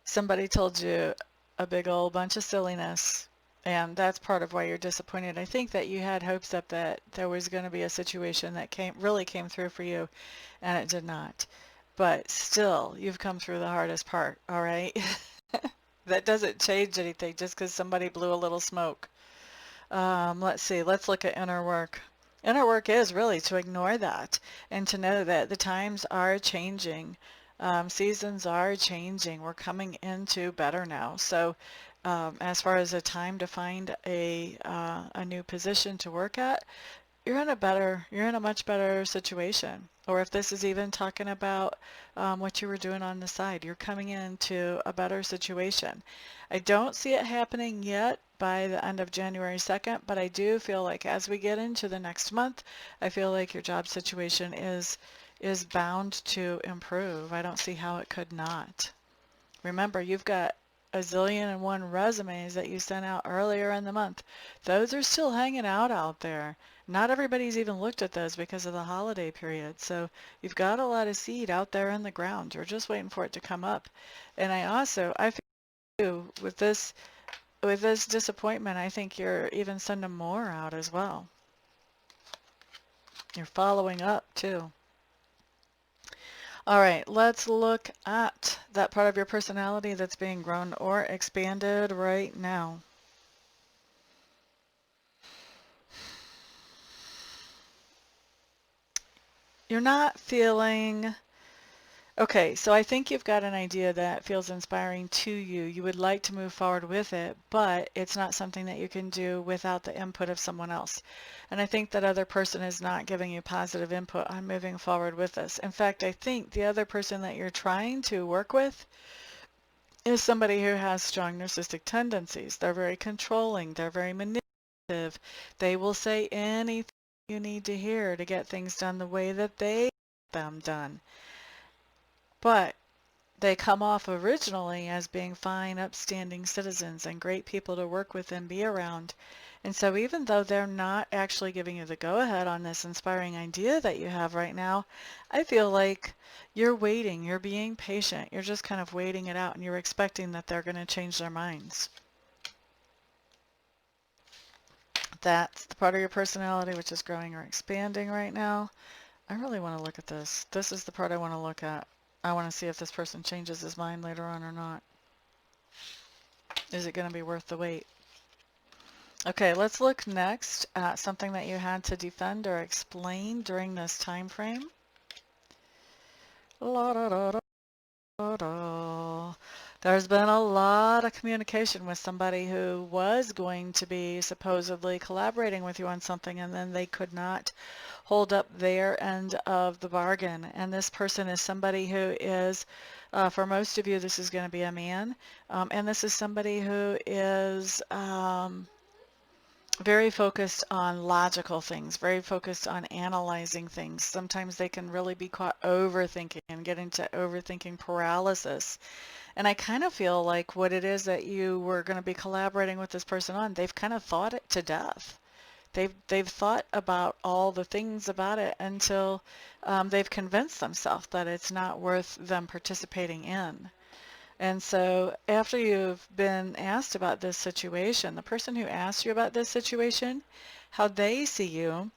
Somebody told you a big old bunch of silliness, and that's part of why you're disappointed. I think that you had hopes up that there was going to be a situation that really came through for you, and it did not. But still, you've come through the hardest part, all right? That doesn't change anything just because somebody blew a little smoke. Let's see, let's look at inner work. Inner work is really to ignore that and to know that the times are changing. Seasons are changing. We're coming into better now. So as far as a time to find a new position to work at, you're in a much better situation. Or if this is even talking about what you were doing on the side, you're coming into a better situation. I don't see it happening yet by the end of January 2nd, but I do feel like as we get into the next month, I feel like your job situation is bound to improve. I don't see how it could not. Remember, you've got a zillion and one resumes that you sent out earlier in the month. Those are still hanging out there. Not everybody's even looked at those because of the holiday period. So you've got a lot of seed out there in the ground. You're just waiting for it to come up. And I feel too, with this disappointment, I think you're even sending more out as well. You're following up too. All right, let's look at that part of your personality that's being grown or expanded right now. You're not feeling... Okay, so I think you've got an idea that feels inspiring to you. You would like to move forward with it, but it's not something that you can do without the input of someone else. And I think that other person is not giving you positive input on moving forward with this. In fact, I think the other person that you're trying to work with is somebody who has strong narcissistic tendencies. They're very controlling. They're very manipulative. They will say anything you need to hear to get things done the way that they want them done. But they come off originally as being fine, upstanding citizens and great people to work with and be around. And so even though they're not actually giving you the go-ahead on this inspiring idea that you have right now, I feel like you're waiting, you're being patient, you're just kind of waiting it out, and you're expecting that they're going to change their minds. That's the part of your personality which is growing or expanding right now. I really want to look at this. This is the part I want to look at. I want to see if this person changes his mind later on or not. Is it going to be worth the wait? Okay, let's look next at something that you had to defend or explain during this time frame. La, da, da, da, da. There's been a lot of communication with somebody who was going to be supposedly collaborating with you on something, and then they could not hold up their end of the bargain. And this person is somebody who is, for most of you, this is going to be a man, and this is somebody who is very focused on logical things, very focused on analyzing things. Sometimes they can really be caught overthinking and get into overthinking paralysis. And I kind of feel like what it is that you were going to be collaborating with this person on, they've kind of thought it to death. They've thought about all the things about it until they've convinced themselves that it's not worth them participating in. And so after you've been asked about this situation, the person who asked you about this situation, how they see you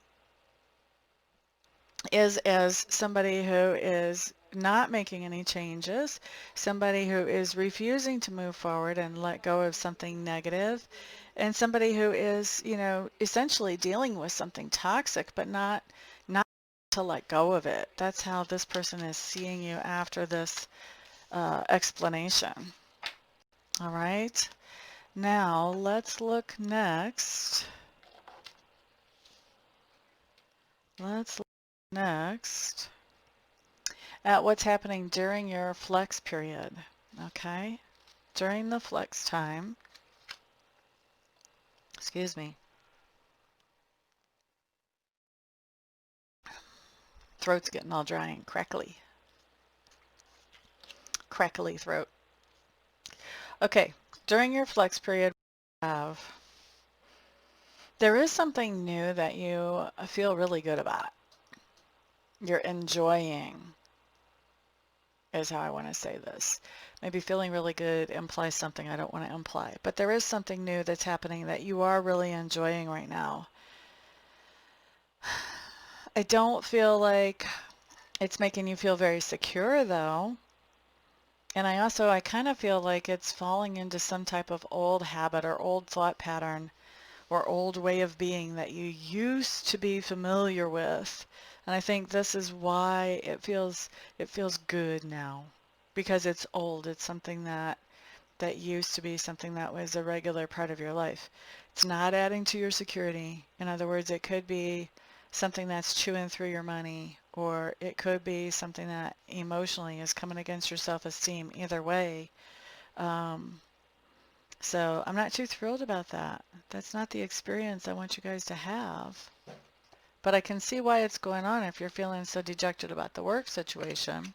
is as somebody who is not making any changes, somebody who is refusing to move forward and let go of something negative, and somebody who is, essentially dealing with something toxic, but not to let go of it. That's how this person is seeing you after this explanation. All right. Now let's look next. Let's look next at what's happening during your flex period. Okay? During the flex time, excuse me, throat's getting all dry and crackly. Crackly throat. Okay, during your flex period, there is something new that you feel really good about. You're enjoying, is how I want to say this. Maybe feeling really good implies something I don't want to imply, but there is something new that's happening that you are really enjoying right now. I don't feel like it's making you feel very secure though. And I kind of feel like it's falling into some type of old habit or old thought pattern or old way of being that you used to be familiar with. And I think this is why it feels good now, because it's old. It's something that used to be something that was a regular part of your life. It's not adding to your security. In other words, it could be something that's chewing through your money, or it could be something that emotionally is coming against your self-esteem. Either way, so I'm not too thrilled about that. That's not the experience I want you guys to have. But I can see why it's going on if you're feeling so dejected about the work situation.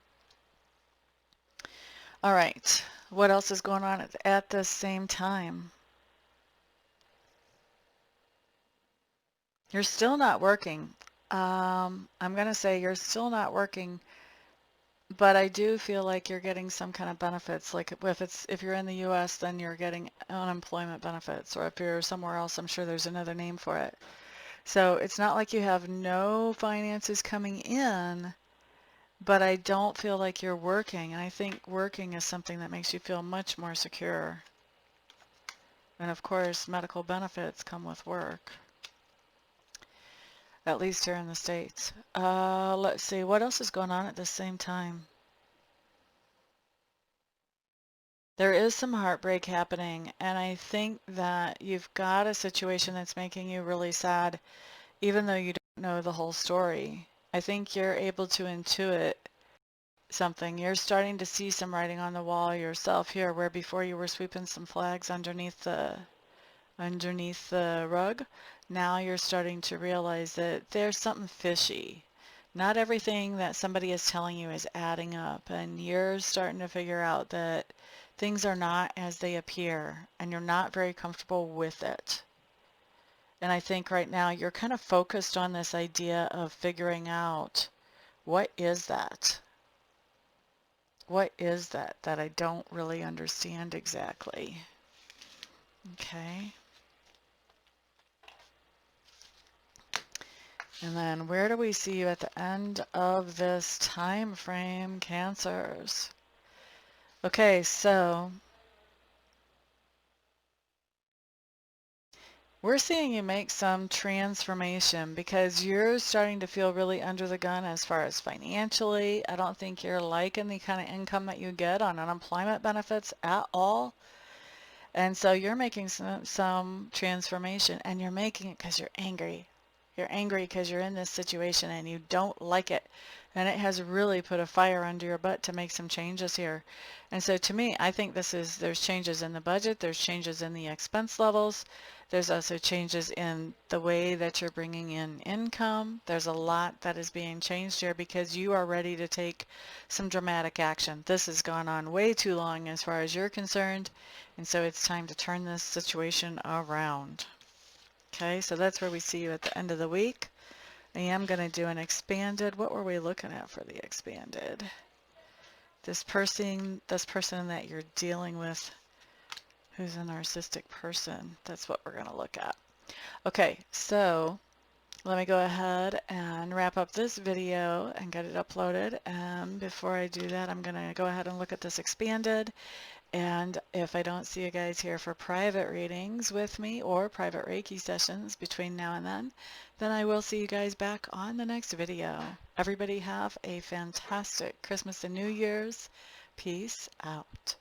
All right, what else is going on at the same time? You're still not working. I'm going to say you're still not working, but I do feel like you're getting some kind of benefits. Like if you're in the US, then you're getting unemployment benefits, or if you're somewhere else, I'm sure there's another name for it. So it's not like you have no finances coming in, but I don't feel like you're working. And I think working is something that makes you feel much more secure. And of course, medical benefits come with work, at least here in the States. Let's see, what else is going on at the same time? There is some heartbreak happening, and I think that you've got a situation that's making you really sad, even though you don't know the whole story. I think you're able to intuit something. You're starting to see some writing on the wall yourself here, where before you were sweeping some flags underneath the rug. Now you're starting to realize that there's something fishy. Not everything that somebody is telling you is adding up, and you're starting to figure out that things are not as they appear, and you're not very comfortable with it. And I think right now you're kind of focused on this idea of figuring out, what is that? What is that that I don't really understand exactly? Okay. And then where do we see you at the end of this time frame, Cancers? Okay, so we're seeing you make some transformation because you're starting to feel really under the gun as far as financially. I don't think you're liking the kind of income that you get on unemployment benefits at all. And so you're making some transformation, and you're making it because you're angry. You're angry because you're in this situation and you don't like it. And it has really put a fire under your butt to make some changes here. And so to me, I think there's changes in the budget, there's changes in the expense levels, there's also changes in the way that you're bringing in income. There's a lot that is being changed here because you are ready to take some dramatic action. This has gone on way too long as far as you're concerned, and so it's time to turn this situation around. Okay, so that's where we see you at the end of the week. I am going to do an expanded. What were we looking at for the expanded? This person that you're dealing with, who's a narcissistic person, that's what we're going to look at. Okay, so let me go ahead and wrap up this video and get it uploaded. And before I do that, I'm going to go ahead and look at this expanded. And if I don't see you guys here for private readings with me or private Reiki sessions between now and then I will see you guys back on the next video. Everybody have a fantastic Christmas and New Year's. Peace out.